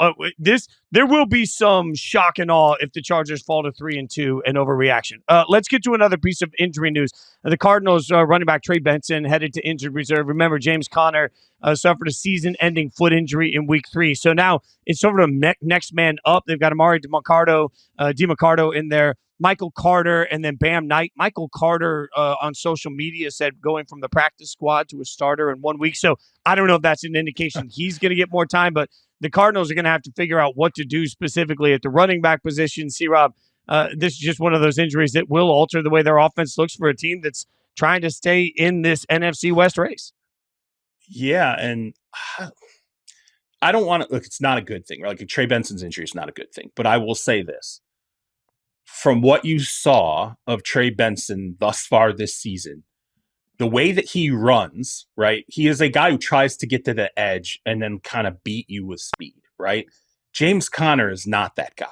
there will be some shock and awe if the Chargers fall to 3-2 and overreaction. Let's get to another piece of injury news. The Cardinals running back Trey Benson headed to injured reserve. Remember, James Conner suffered a season-ending foot injury in Week 3. So now it's sort of a next man up. They've got Amari DiMarcado in there. Michael Carter, and then Bam Knight. Michael Carter on social media said going from the practice squad to a starter in 1 week. So I don't know if that's an indication he's going to get more time, but the Cardinals are going to have to figure out what to do specifically at the running back position. C-Rob, this is just one of those injuries that will alter the way their offense looks for a team that's trying to stay in this NFC West race. Yeah, and I don't want to look. It's not a good thing. Like, Trey Benson's injury is not a good thing, but I will say this. From what you saw of Trey Benson thus far this season, the way that he runs, right? He is a guy who tries to get to the edge and then kind of beat you with speed, right? James Conner is not that guy,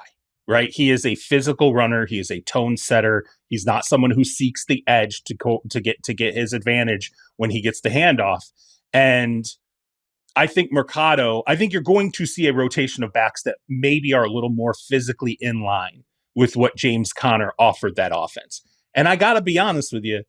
right? He is a physical runner. He is a tone setter. He's not someone who seeks the edge to get his advantage when he gets the handoff. And I think you're going to see a rotation of backs that maybe are a little more physically in line with what James Conner offered that offense. And I got to be honest with you,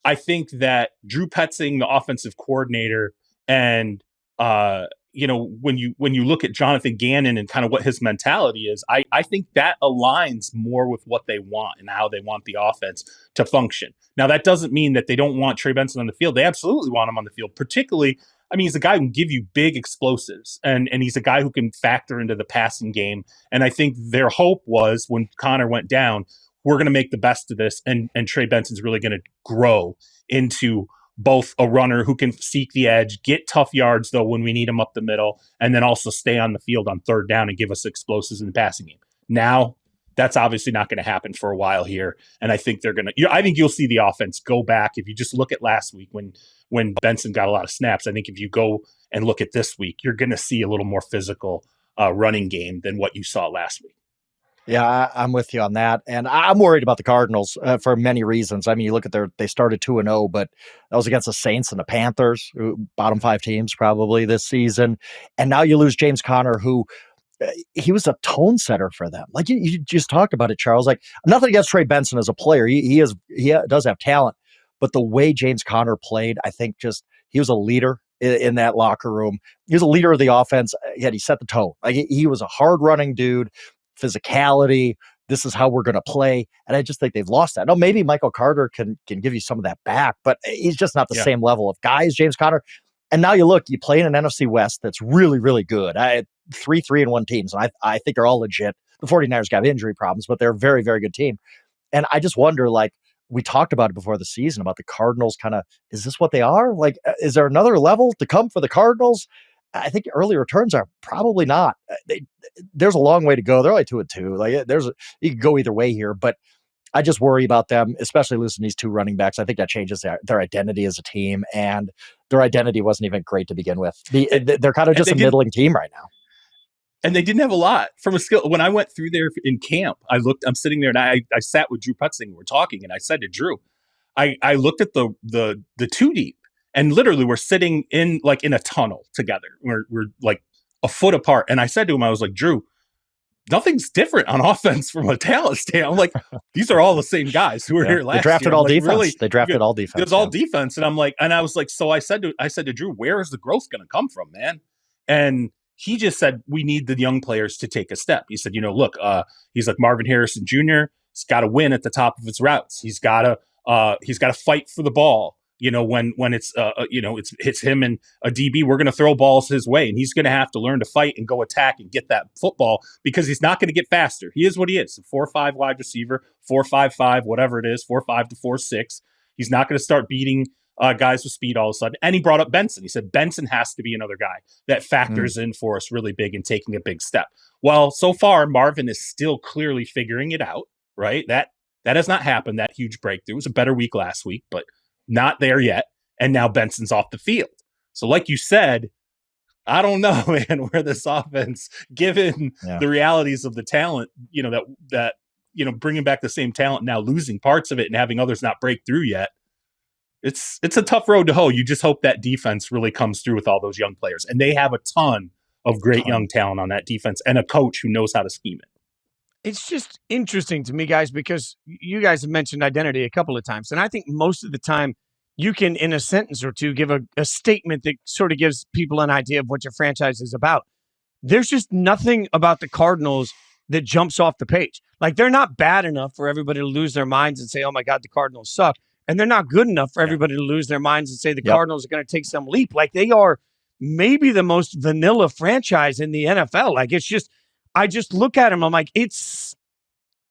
I think that Drew Petzing, the offensive coordinator, and when you look at Jonathan Gannon and kind of what his mentality is, I think that aligns more with what they want and how they want the offense to function. Now, that doesn't mean that they don't want Trey Benson on the field. They absolutely want him on the field, particularly. I mean, he's a guy who can give you big explosives, and he's a guy who can factor into the passing game. And I think their hope was when Connor went down, we're going to make the best of this, and Trey Benson's really going to grow into both a runner who can seek the edge, get tough yards, though, when we need him up the middle, and then also stay on the field on 3rd down and give us explosives in the passing game. Now, that's obviously not going to happen for a while here, and I think I think you'll see the offense go back. If you just look at last week when Benson got a lot of snaps, I think if you go and look at this week, you're going to see a little more physical running game than what you saw last week. Yeah, I'm with you on that. And I'm worried about the Cardinals for many reasons. I mean, you look at they started 2-0, but that was against the Saints and the Panthers, bottom 5 teams probably this season. And now you lose James Conner, who he was a tone setter for them. Like you just talked about it, Charles. Like nothing against Trey Benson as a player. He does have talent, but the way James Conner played, I think he was a leader in that locker room. He was a leader of the offense. Yet he set the tone. Like he was a hard running dude, physicality. This is how we're going to play. And I just think they've lost that. No, maybe Michael Carter can give you some of that back, but he's just not the same level of guys, James Conner. And now you play in an NFC West that's really, really good. 3-3-1 teams. And I think they're all legit. The 49ers got injury problems, but they're a very, very good team. And I just wonder, like, we talked about it before the season about the Cardinals is this what they are? Like, is there another level to come for the Cardinals? I think early returns are probably not. There's a long way to go. They're only 2-2. Like you can go either way here, but I just worry about them, especially losing these two running backs. I think that changes their identity as a team, and their identity wasn't even great to begin with. They're kind of just a middling team right now. And they didn't have a lot from a skill. When I went through there in camp, I'm sitting there and I sat with Drew Petzing and we're talking, and I said to Drew, I looked at the two deep, and literally we're sitting in a tunnel together. We're like a foot apart. And I said to him, I was like, Drew, nothing's different on offense from a talent standpoint. I'm like, these are all the same guys who were here last year. They drafted all defense. Really, they drafted all defense. It was all defense. And I was like, so I said to Drew, where is the growth going to come from, man? And he just said, we need the young players to take a step. He said, look, he's like Marvin Harrison Jr. He's got to win at the top of his routes. He's got to fight for the ball. When it's him and a DB, we're going to throw balls his way, and he's going to have to learn to fight and go attack and get that football, because he's not going to get faster. He is what he is, a 4.5 wide receiver, 4.55, whatever it is, 4.5 to 4.6. He's not going to start beating guys with speed all of a sudden. And he brought up Benson. He said Benson has to be another guy that factors in for us really big and taking a big step. Well, so far Marvin is still clearly figuring it out, right? That has not happened, that huge breakthrough. It was a better week last week, but not there yet. And now Benson's off the field. So like you said, I don't know, man, where this offense, given the realities of the talent, that bringing back the same talent, now losing parts of it and having others not break through yet. It's a tough road to hoe. You just hope that defense really comes through with all those young players. And they have a ton of great young talent on that defense and a coach who knows how to scheme it. It's just interesting to me, guys, because you guys have mentioned identity a couple of times. And I think most of the time you can, in a sentence or two, give a statement that sort of gives people an idea of what your franchise is about. There's just nothing about the Cardinals that jumps off the page. Like, they're not bad enough for everybody to lose their minds and say, oh my God, the Cardinals suck. And they're not good enough for everybody to lose their minds and say the Cardinals are going to take some leap. Like, they are maybe the most vanilla franchise in the NFL. Like, it's just, I just look at them, I'm like, it's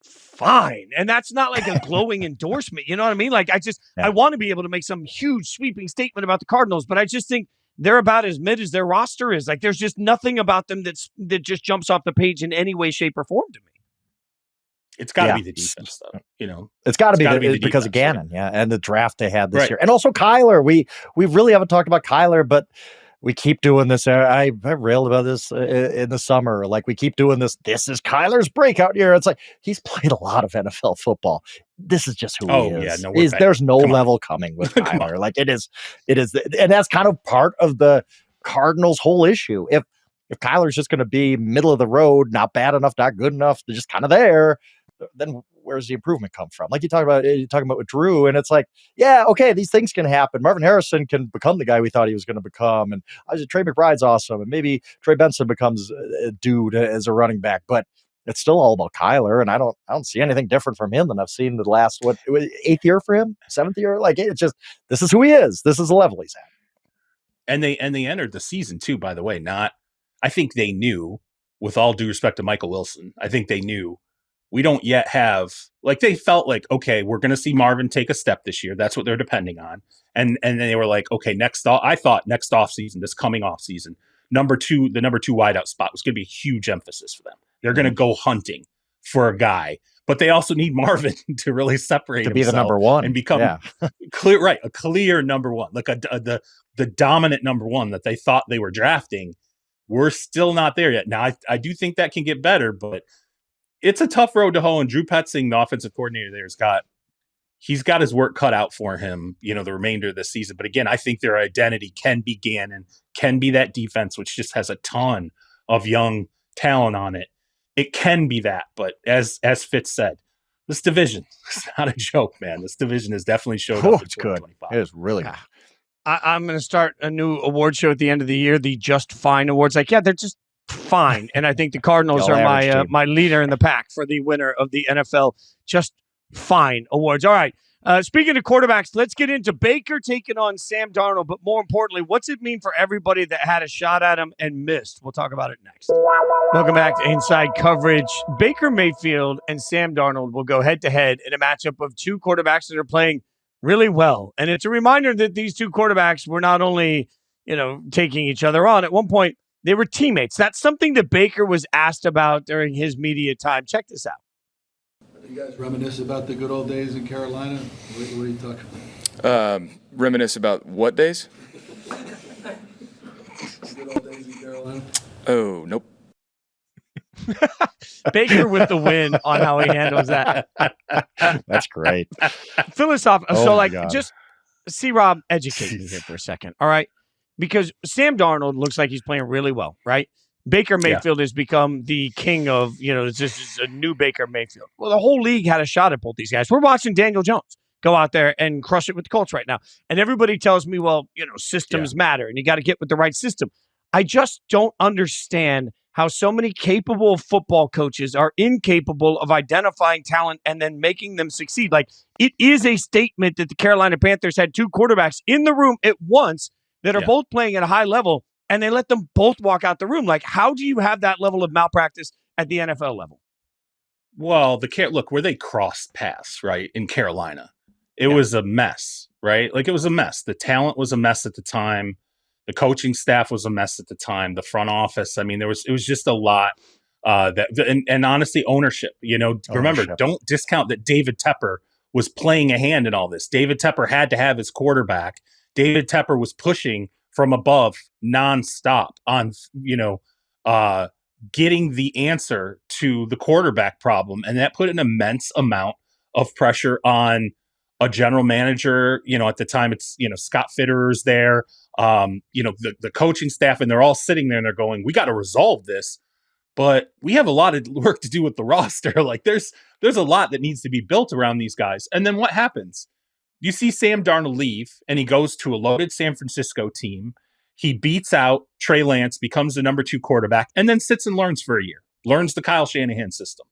fine. And that's not like a glowing endorsement. You know what I mean? Like, I want to be able to make some huge sweeping statement about the Cardinals, but I just think they're about as mid as their roster is. Like, there's just nothing about them that just jumps off the page in any way, shape, or form to me. It's got to be the defense, though. It's got to be because of Gannon, and the draft they had this year, and also Kyler. We really haven't talked about Kyler, but we keep doing this. I railed about this in the summer. Like, we keep doing this. This is Kyler's breakout year. It's like, he's played a lot of NFL football. This is just who he is. There's no level coming with Kyler. Like, it is, and that's kind of part of the Cardinals' whole issue. If Kyler's just going to be middle of the road, not bad enough, not good enough, they're just kind of there, then where's the improvement come from? Like you're talking about with Drew, and it's like, yeah, okay, these things can happen. Marvin Harrison can become the guy we thought he was going to become, and Trey McBride's awesome, and maybe Trey Benson becomes a dude as a running back, but it's still all about Kyler, and I don't see anything different from him than I've seen the last 8th year for him, 7th year. Like, it's just, this is who he is. This is the level he's at. And they entered the season too, by the way. I think they knew, with all due respect to Michael Wilson, I think they knew we don't yet have, like, they felt like, okay, we're going to see Marvin take a step this year. That's what they're depending on. And then they were like, okay, I thought next offseason, this coming offseason, the number two wideout spot was going to be a huge emphasis for them. They're going to go hunting for a guy, but they also need Marvin to really separate himself, be the number one and become a clear number one, like the dominant number one that they thought they were drafting. We're still not there yet. Now, I do think that can get better, but it's a tough road to hoe. And Drew Petzing, the offensive coordinator there, he's got his work cut out for him, the remainder of the season. But again, I think their identity can be Gannon, can be that defense, which just has a ton of young talent on it, it can be that. But as Fitz said, this division is not a joke, man. This division has definitely showed up in It's good. 2025. It is really good. I'm going to start a new award show at the end of the year, the Just Fine Awards. Like, yeah, they're just fine. And I think the Cardinals Y'all are average team. my leader in the pack for the winner of the NFL Just Fine Awards. All right. Speaking of quarterbacks, let's get into Baker taking on Sam Darnold. But more importantly, what's it mean for everybody that had a shot at him and missed? We'll talk about it next. Welcome back to Inside Coverage. Baker Mayfield and Sam Darnold will go head-to-head in a matchup of two quarterbacks that are playing really well. And it's a reminder that these two quarterbacks were not only, taking each other on. At one point, they were teammates. That's something that Baker was asked about during his media time. Check this out. You guys reminisce about the good old days in Carolina? What are you talking about? Reminisce about what days? The good old days in Carolina? Oh, nope. Baker with the win on how he handles that. That's great. Philosophical. Oh So, my God. just see, Rob, educate me here for a second. All right. Because Sam Darnold looks like he's playing really well, right? Baker Mayfield has become the king of, it's just a new Baker Mayfield. Well, the whole league had a shot at both these guys. We're watching Daniel Jones go out there and crush it with the Colts right now. And everybody tells me, well, systems matter and you got to get with the right system. I just don't understand how so many capable football coaches are incapable of identifying talent and then making them succeed. Like, it is a statement that the Carolina Panthers had two quarterbacks in the room at once that are both playing at a high level, and they let them both walk out the room. Like, how do you have that level of malpractice at the NFL level? Well, look where they crossed paths, right? In Carolina, it was a mess, right? Like, it was a mess. The talent was a mess at the time. The coaching staff was a mess at the time. The front office. I mean, it was just a lot. And honestly, ownership. Remember, don't discount that David Tepper was playing a hand in all this. David Tepper had to have his quarterback. David Tepper was pushing from above nonstop on, getting the answer to the quarterback problem. And that put an immense amount of pressure on a general manager. At the time it's, Scott Fitterer's there, the coaching staff, and they're all sitting there and they're going, we got to resolve this, but we have a lot of work to do with the roster. Like, there's a lot that needs to be built around these guys. And then what happens? You see Sam Darnold leave, and he goes to a loaded San Francisco team. He beats out Trey Lance, becomes the number 2 quarterback, and then sits and learns for a year. Learns the Kyle Shanahan system.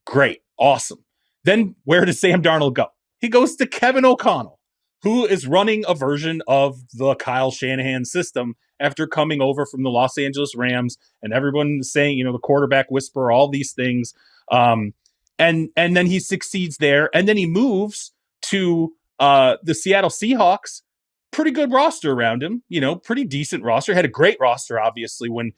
Great. Awesome. Then where does Sam Darnold go? He goes to Kevin O'Connell, who is running a version of the Kyle Shanahan system after coming over from the Los Angeles Rams, and everyone is saying, the quarterback whisperer, all these things. And then he succeeds there, and then he moves to the Seattle Seahawks. Pretty good roster around him, pretty decent roster. Had a great roster, obviously, when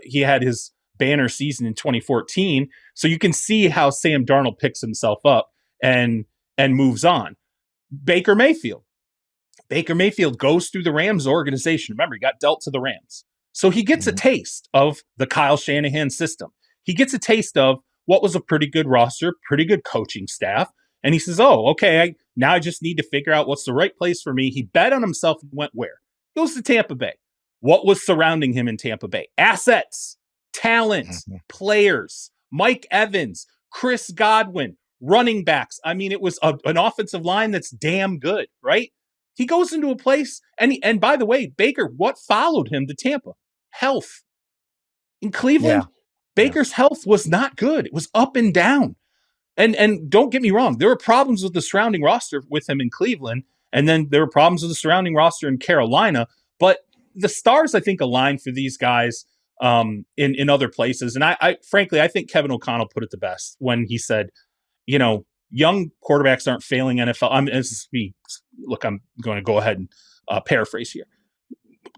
he had his banner season in 2014. So you can see how Sam Darnold picks himself up and moves on. Baker Mayfield goes through the Rams organization. Remember, he got dealt to the Rams. So he gets a taste of the Kyle Shanahan system. He gets a taste of what was a pretty good roster, pretty good coaching staff. And he says, oh, okay, now I just need to figure out what's the right place for me. He bet on himself and went where? He goes to Tampa Bay. What was surrounding him in Tampa Bay? Assets, talent, players, Mike Evans, Chris Godwin, running backs. I mean, it was an offensive line that's damn good, right? He goes into a place, and by the way, Baker, what followed him to Tampa? Health. In Cleveland, Baker's health was not good. It was up and down. And don't get me wrong, there were problems with the surrounding roster with him in Cleveland, and then there were problems with the surrounding roster in Carolina. But the stars, I think, align for these guys in other places. And I frankly, I think Kevin O'Connell put it the best when he said, young quarterbacks aren't failing NFL. I'm going to go ahead and paraphrase here.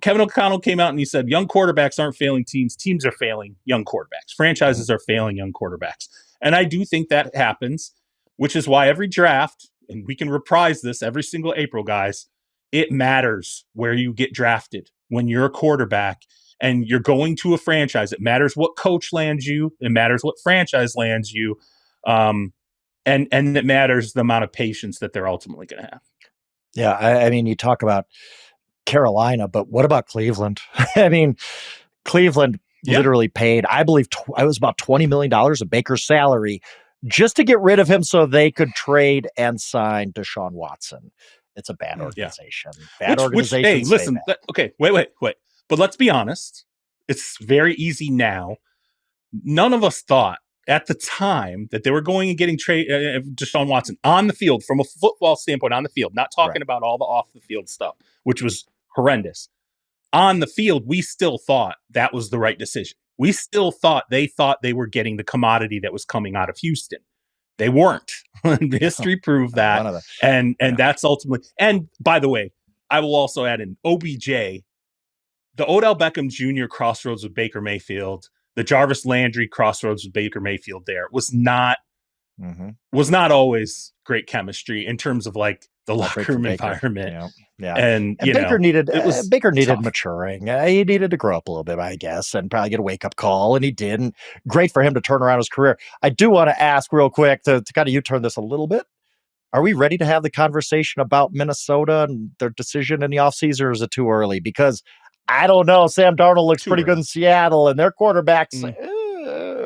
Kevin O'Connell came out and he said, young quarterbacks aren't failing teams. Teams are failing young quarterbacks. Franchises are failing young quarterbacks. And I do think that happens, which is why every draft, and we can reprise this every single April, guys, it matters where you get drafted when you're a quarterback and you're going to a franchise. It matters what coach lands you. It matters what franchise lands you. And it matters the amount of patience that they're ultimately going to have. Yeah, I mean, you talk about Carolina, but what about Cleveland? I mean, Cleveland literally paid, I believe it was about $20 million of Baker's salary just to get rid of him so they could trade and sign Deshaun Watson. It's a bad organization. Bad organization. Hey, listen. Okay, wait. But let's be honest. It's very easy now. None of us thought at the time that they were going and getting Deshaun Watson on the field from a football standpoint on the field, not talking about all the off the field stuff, which was horrendous. On the field, we still thought that was the right decision. We still thought they were getting the commodity that was coming out of Houston. They weren't. History proved that. And that's ultimately. And by the way, I will also add in OBJ, the Odell Beckham Jr. crossroads with Baker Mayfield, the Jarvis Landry crossroads with Baker Mayfield there was not always great chemistry in terms of like the locker room environment. Yeah. And Baker needed tough. maturing. He needed to grow up a little bit, I guess, and probably get a wake up call. And he did. And great for him to turn around his career. I do want to ask real quick to kind of U-turn this a little bit. Are we ready to have the conversation about Minnesota and their decision in the offseason, or is it too early? Because I don't know. Sam Darnold looks pretty good in Seattle, and their quarterbacks.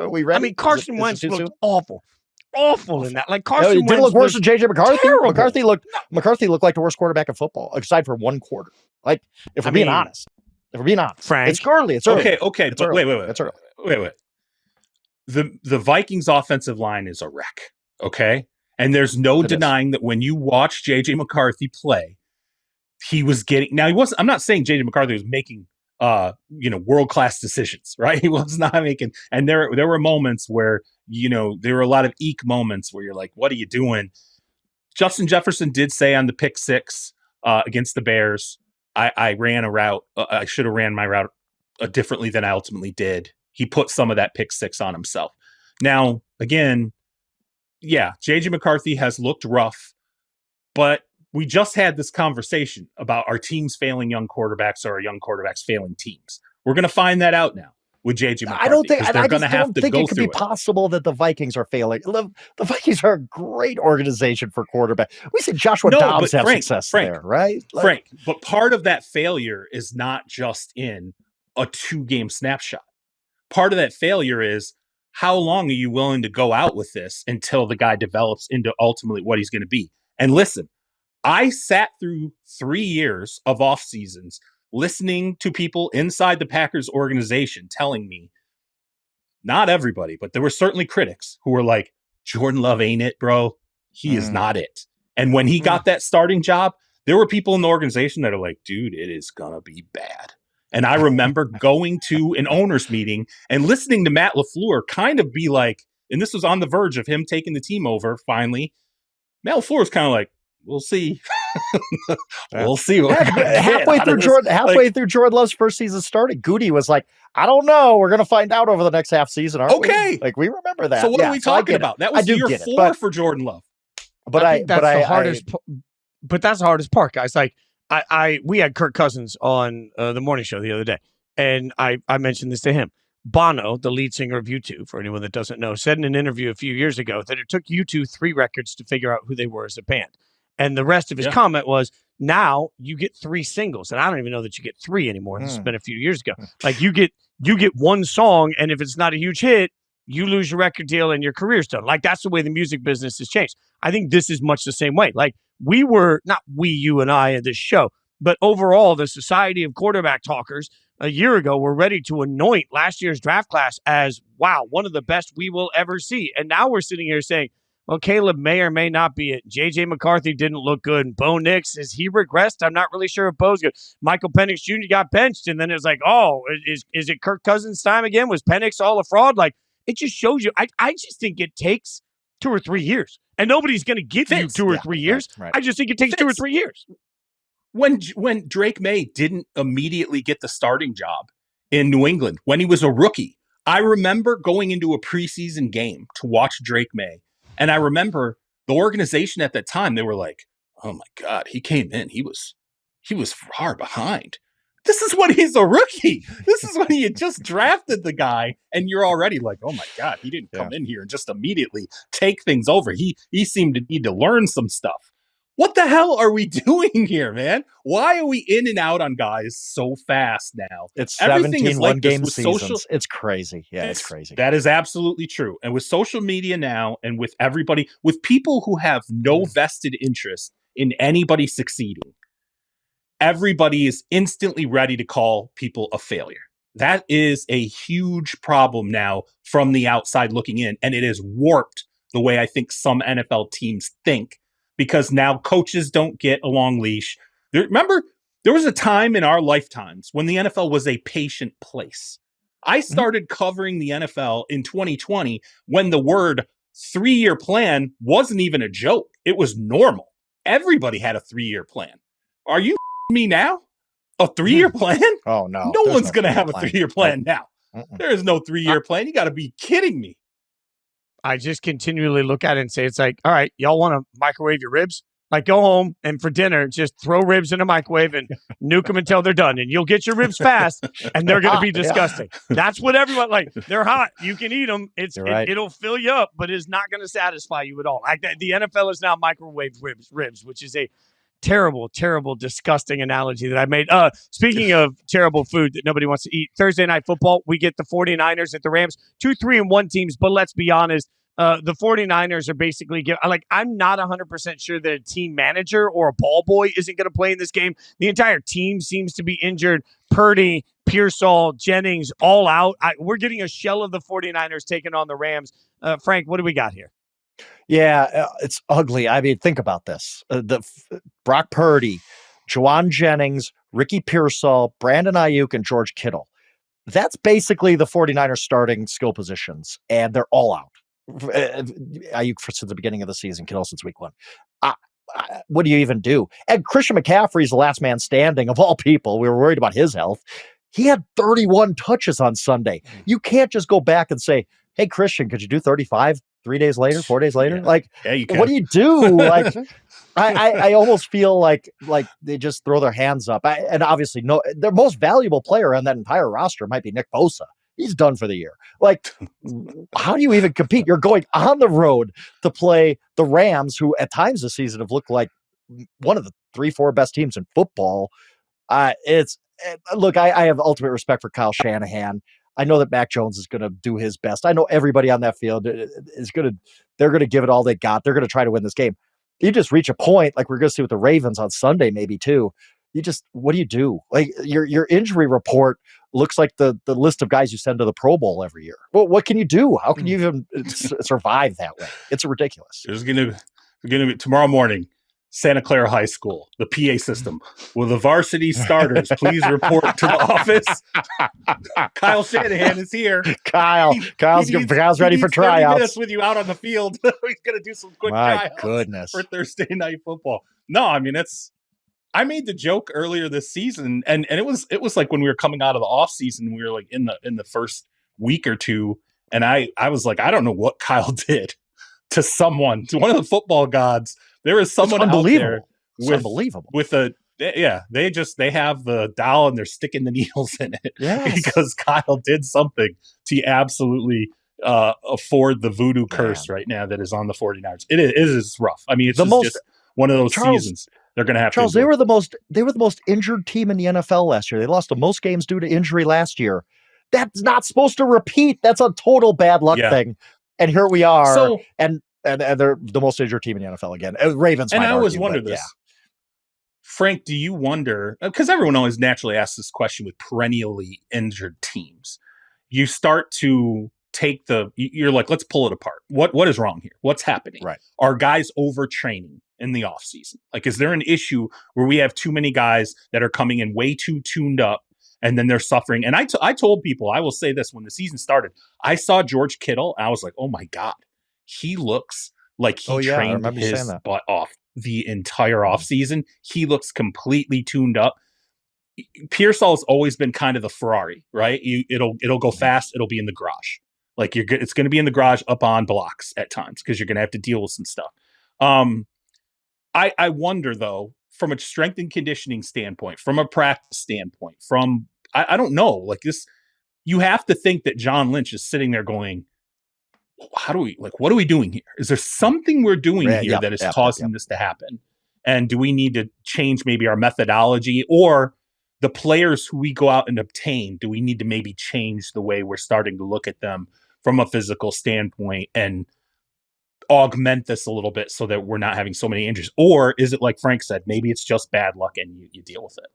Are we ready? I mean, Carson Wentz looked awful in that. Like Carson Wentz didn't look worse than JJ McCarthy. Terrible. McCarthy looked like the worst quarterback in football, aside for one quarter. Like, if we're being honest, Frank, it's early. It's early. Okay, it's but early. wait. It's early. Wait. The Vikings offensive line is a wreck. Okay, and there's no denying that when you watch JJ McCarthy play, he was getting. Now he wasn't. I'm not saying JJ McCarthy was making world-class decisions, right? He was not making, and there were moments where, there were a lot of moments where you're like, what are you doing? Justin Jefferson did say on the pick six against the Bears, I ran a route. I should have ran my route differently than I ultimately did. He put some of that pick six on himself. Now, again, JJ McCarthy has looked rough, but we just had this conversation about our teams failing young quarterbacks or our young quarterbacks failing teams. We're going to find that out now with JJ McCarthy. I don't think they're going to have to go through it. It could be possible that the Vikings are failing. The Vikings are a great organization for quarterback. We see Joshua Dobbs have success there, right? Frank, but part of that failure is not just in a 2-game snapshot. Part of that failure is, how long are you willing to go out with this until the guy develops into ultimately what he's going to be? And listen, I sat through 3 years of off seasons listening to people inside the Packers organization telling me, not everybody, but there were certainly critics who were like, Jordan Love ain't it, bro. He is not it. And when he got that starting job, there were people in the organization that are like, dude, it is going to be bad. And I remember going to an owners meeting and listening to Matt LaFleur kind of be like, and this was on the verge of him taking the team over finally. Matt LaFleur was kind of like, we'll see. We'll see. Halfway through Jordan Love's first season starting, Goody was like, I don't know. We're going to find out over the next half season, aren't we? Like, we remember that. So what are we talking about? That was year 4 for Jordan Love. But that's the hardest part, guys. Like, we had Kirk Cousins on the morning show the other day, and I mentioned this to him. Bono, the lead singer of U2, for anyone that doesn't know, said in an interview a few years ago that it took U2 3 records to figure out who they were as a band. And the rest of his comment was, now you get 3 singles. And I don't even know that you get 3 anymore. This has been a few years ago. Like, you get one song, and if it's not a huge hit, you lose your record deal and your career's done. Like, that's the way the music business has changed. I think this is much the same way. Like, we were, not we, you and I at this show, but overall, the Society of Quarterback Talkers a year ago were ready to anoint last year's draft class as, wow, one of the best we will ever see. And now we're sitting here saying, well, Caleb may or may not be it. J.J. McCarthy didn't look good. And Bo Nix, is he regressed? I'm not really sure if Bo's good. Michael Penix Jr. got benched, and then it was like, oh, is it Kirk Cousins' time again? Was Penix all a fraud? Like, it just shows you. I just think it takes 2 or 3 years. And nobody's going to give you 2 or 3 years. Right. I just think it takes 2 or 3 years. When Drake May didn't immediately get the starting job in New England, when he was a rookie, I remember going into a preseason game to watch Drake May. And I remember the organization at that time, they were like, oh my God, he came in. He was far behind. This is when he's a rookie. This is when you just drafted the guy and you're already like, oh my God, he didn't come in here and just immediately take things over. He seemed to need to learn some stuff. What the hell are we doing here, man? Why are we in and out on guys so fast now? It's Everything 17 is like this one-game with seasons. social. It's crazy. Yeah, it's crazy. That is absolutely true. And with social media now, and with everybody, with people who have no vested interest in anybody succeeding, everybody is instantly ready to call people a failure. That is a huge problem now from the outside looking in, and it has warped the way I think some NFL teams think, because now coaches don't get a long leash. Remember, there was a time in our lifetimes when the NFL was a patient place. I started covering the NFL in 2020 when the word 3-year plan wasn't even a joke. It was normal. Everybody had a 3-year plan. Are you me now? A 3-year plan? Oh, no. No one's going to have a 3-year plan now. There is no 3-year plan. You got to be kidding me. I just continually look at it and say, it's like, all right, y'all want to microwave your ribs? Like, go home and for dinner, just throw ribs in a microwave and nuke them until they're done. And you'll get your ribs fast and they're going to be disgusting. That's what everyone, like, they're hot. You can eat them. It'll fill you up, but it's not going to satisfy you at all. Like, the NFL is now microwave ribs, which is a terrible, terrible, disgusting analogy that I made. Speaking of terrible food that nobody wants to eat, Thursday Night Football, we get the 49ers at the Rams, 2-3-1 teams, but let's be honest, the 49ers are basically I'm not 100% sure that a team manager or a ball boy isn't going to play in this game. The entire team seems to be injured. Purdy, Pearsall, Jennings, all out. We're getting a shell of the 49ers taking on the Rams. Frank, what do we got here? Yeah, it's ugly. I mean, think about this. Brock Purdy, Juwan Jennings, Ricky Pearsall, Brandon Ayuk, and George Kittle. That's basically the 49ers starting skill positions, and they're all out. Ayuk since the beginning of the season, Kittle since week 1. What do you even do? And Christian McCaffrey's the last man standing of all people. We were worried about his health. He had 31 touches on Sunday. You can't just go back and say, hey, Christian, could you do 35 3 days later, 4 days later? You can. What do you do? Like, I almost feel like they just throw their hands up. And obviously, their most valuable player on that entire roster might be Nick Bosa. He's done for the year. Like, how do you even compete? You're going on the road to play the Rams, who at times this season have looked like one of the 3-4 best teams in football. Look, I have ultimate respect for Kyle Shanahan. I know that Mac Jones is going to do his best. I know everybody on that field they're going to give it all they got. They're going to try to win this game. You just reach a point, like we're going to see with the Ravens on Sunday, maybe too. What do you do? Like your injury report looks like the list of guys you send to the Pro Bowl every year. Well, what can you do? How can you even survive that way? It's ridiculous. There's going to be tomorrow morning, Santa Clara High School, the PA system. Will the varsity starters please report to the office? Kyle Shanahan is here. Kyle's ready for tryouts. 30 minutes with you out on the field. He's going to do some quick tryouts for Thursday Night Football. No, I mean, I made the joke earlier this season, and it was like when we were coming out of the off season, we were like in the first week or two, and I was like, I don't know what Kyle did to one of the football gods. There is someone out there unbelievable with they have the doll and they're sticking the needles in it because Kyle did something to afford the voodoo curse right now that is on the 49ers. It is rough. I mean, it's just one of those seasons. They're going to have Charles, they were the most injured team in the NFL last year. They lost the most games due to injury last year. That's not supposed to repeat. That's a total bad luck thing. And here we are. And they're the most injured team in the NFL again. Ravens. And I always wonder this. Yeah. Frank, do you wonder, because everyone always naturally asks this question with perennially injured teams. You start to you're like, let's pull it apart. What is wrong here? What's happening? Right. Are guys overtraining in the offseason? Like, is there an issue where we have too many guys that are coming in way too tuned up and then they're suffering? And I told people, I will say this, when the season started, I saw George Kittle. I was like, oh my God, he looks like he trained his butt off the entire offseason. He looks completely tuned up. Pearsall's always been kind of the Ferrari, right? It'll go fast. It'll be in the garage. Like it's going to be in the garage up on blocks at times because you're going to have to deal with some stuff. I wonder though, from a strength and conditioning standpoint, from a practice standpoint, I don't know, like this, you have to think that John Lynch is sitting there going, what are we doing here? Is there something we're doing here that is causing this to happen? And do we need to change maybe our methodology, or the players who we go out and obtain? Do we need to maybe change the way we're starting to look at them from a physical standpoint and augment this a little bit so that we're not having so many injuries? Or is it like Frank said, maybe it's just bad luck and you deal with it?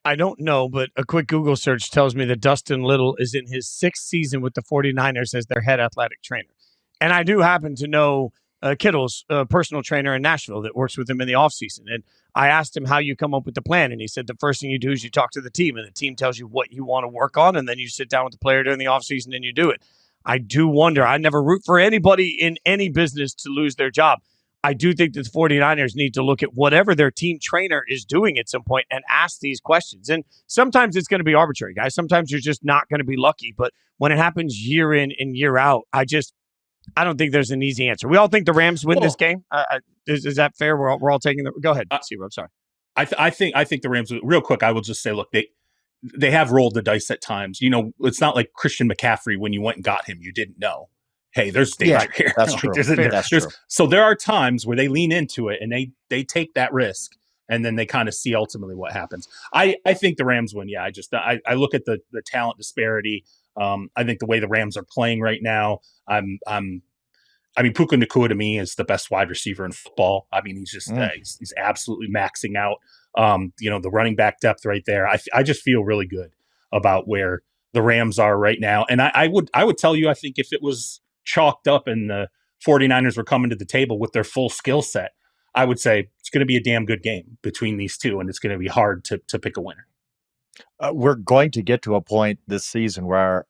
I don't know, but a quick Google search tells me that Dustin Little is in his 6th season with the 49ers as their head athletic trainer. And I do happen to know Kittle's personal trainer in Nashville that works with him in the offseason. And I asked him how you come up with the plan. And he said the first thing you do is you talk to the team, and the team tells you what you want to work on. And then you sit down with the player during the offseason and you do it. I do wonder. I never root for anybody in any business to lose their job. I do think that the 49ers need to look at whatever their team trainer is doing at some point and ask these questions. And sometimes it's going to be arbitrary, guys. Sometimes you're just not going to be lucky. But when it happens year in and year out, I don't think there's an easy answer. We all think the Rams win this game. Is that fair? We're all taking the. Go ahead, Steve. I'm sorry. I think the Rams. Real quick, I will just say, look, they have rolled the dice at times. You know, it's not like Christian McCaffrey when you went and got him, you didn't know. Hey, there's danger here. That's true. That's true. So there are times where they lean into it and they take that risk, and then they kind of see ultimately what happens. I think the Rams win. Yeah, I look at the talent disparity. I think the way the Rams are playing right now, I mean, Puka Nacua to me is the best wide receiver in football. I mean, he's just he's absolutely maxing out. The running back depth right there. I just feel really good about where the Rams are right now. And I would tell you, I think if it was chalked up and the 49ers were coming to the table with their full skill set, I would say it's going to be a damn good game between these two, and it's going to be hard to pick a winner. We're going to get to a point this season where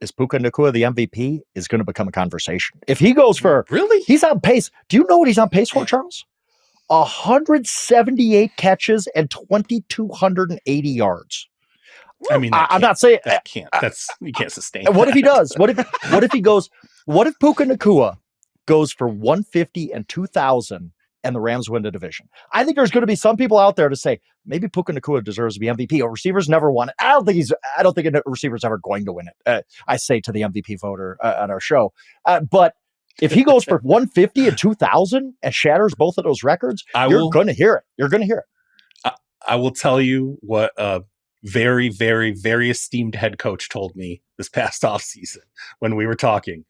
is Puka Nacua the MVP is going to become a conversation. If he goes for he's on pace. Do you know what he's on pace for, Charles? 178 catches and 2,280 yards. I mean, I'm not saying you can't sustain. What if he does? What if he goes? What if Puka Nacua goes for 150 and 2,000 and the Rams win the division? I think there's going to be some people out there to say maybe Puka Nacua deserves to be MVP. A receiver's never won it. I don't think a receiver's ever going to win it. I say to the MVP voter on our show, but if he goes for 150 and 2,000 and shatters both of those records, you're going to hear it. You're going to hear it. I will tell you what very, very, very esteemed head coach told me this past offseason when we were talking.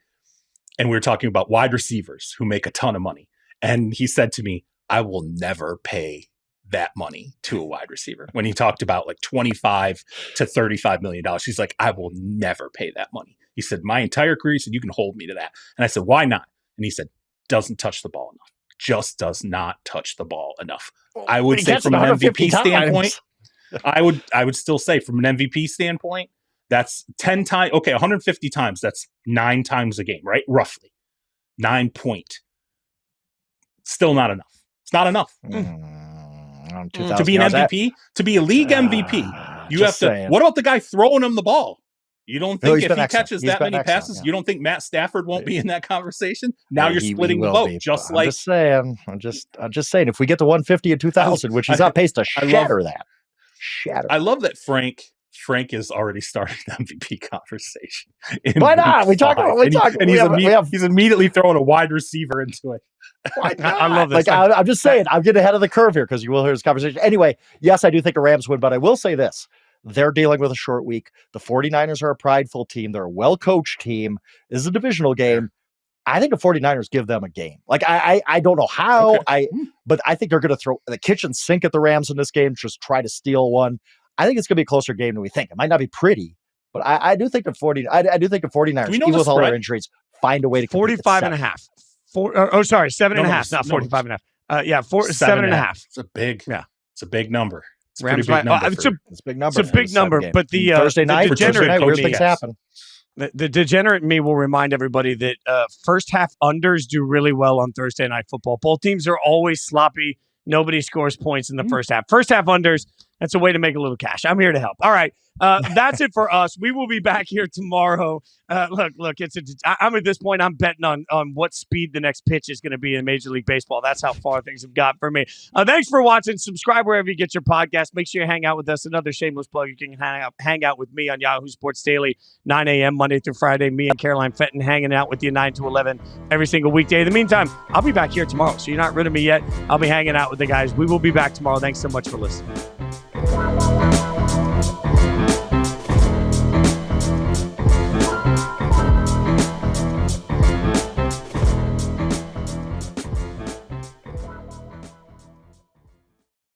And we were talking about wide receivers who make a ton of money. And he said to me, I will never pay that money to a wide receiver. When he talked about like $25 to $35 million, he's like, I will never pay that money. He said, my entire career, he said, you can hold me to that. And I said, why not? And he said, doesn't touch the ball enough. Just does not touch the ball enough. I would say from an MVP standpoint, I would still say from an MVP standpoint, that's 10 times. Okay, 150 times. That's 9 times a game, right? Roughly 9 point. Still not enough. It's not enough to be an MVP, to be a league MVP. You have to. What about the guy throwing him the ball? You don't think if he catches that many passes, you don't think Matt Stafford won't be in that conversation? Now you're splitting the vote, just like. I'm just saying. If we get to 150 and 2,000, which he's on pace to shatter that. I love that Frank is already starting the MVP conversation. Why not? He's immediately throwing a wide receiver into it. Why not? I love this. I'm just saying, I'm getting ahead of the curve here because you will hear this conversation. Anyway, yes, I do think the Rams win, but I will say this. They're dealing with a short week. The 49ers are a prideful team. They're a well-coached team. This is a divisional game. I think the 49ers give them a game. Like, I don't know how, but I think they're going to throw the kitchen sink at the Rams in this game, just try to steal one. I think it's going to be a closer game than we think. It might not be pretty, but I do think the 49ers, even with all their injuries, find a way to 45 and a half. 7.5, not 45 and a half. 7.5. It's a big number. It's a Rams pretty big number. It's a big number. It's a big number, but the Thursday night, weird things happen. The degenerate in me will remind everybody that first half unders do really well on Thursday Night Football. Both teams are always sloppy. Nobody scores points in the first half. First half unders, That's a way to make a little cash. I'm here to help. All right. That's it for us. We will be back here tomorrow. Look, I'm at this point, I'm betting on what speed the next pitch is going to be in Major League Baseball. That's how far things have got for me. Thanks for watching. Subscribe wherever you get your podcast. Make sure you hang out with us. Another shameless plug. You can hang out with me on Yahoo Sports Daily, 9 a.m. Monday through Friday. Me and Caroline Fenton hanging out with you 9 to 11 every single weekday. In the meantime, I'll be back here tomorrow. So you're not rid of me yet. I'll be hanging out with the guys. We will be back tomorrow. Thanks so much for listening.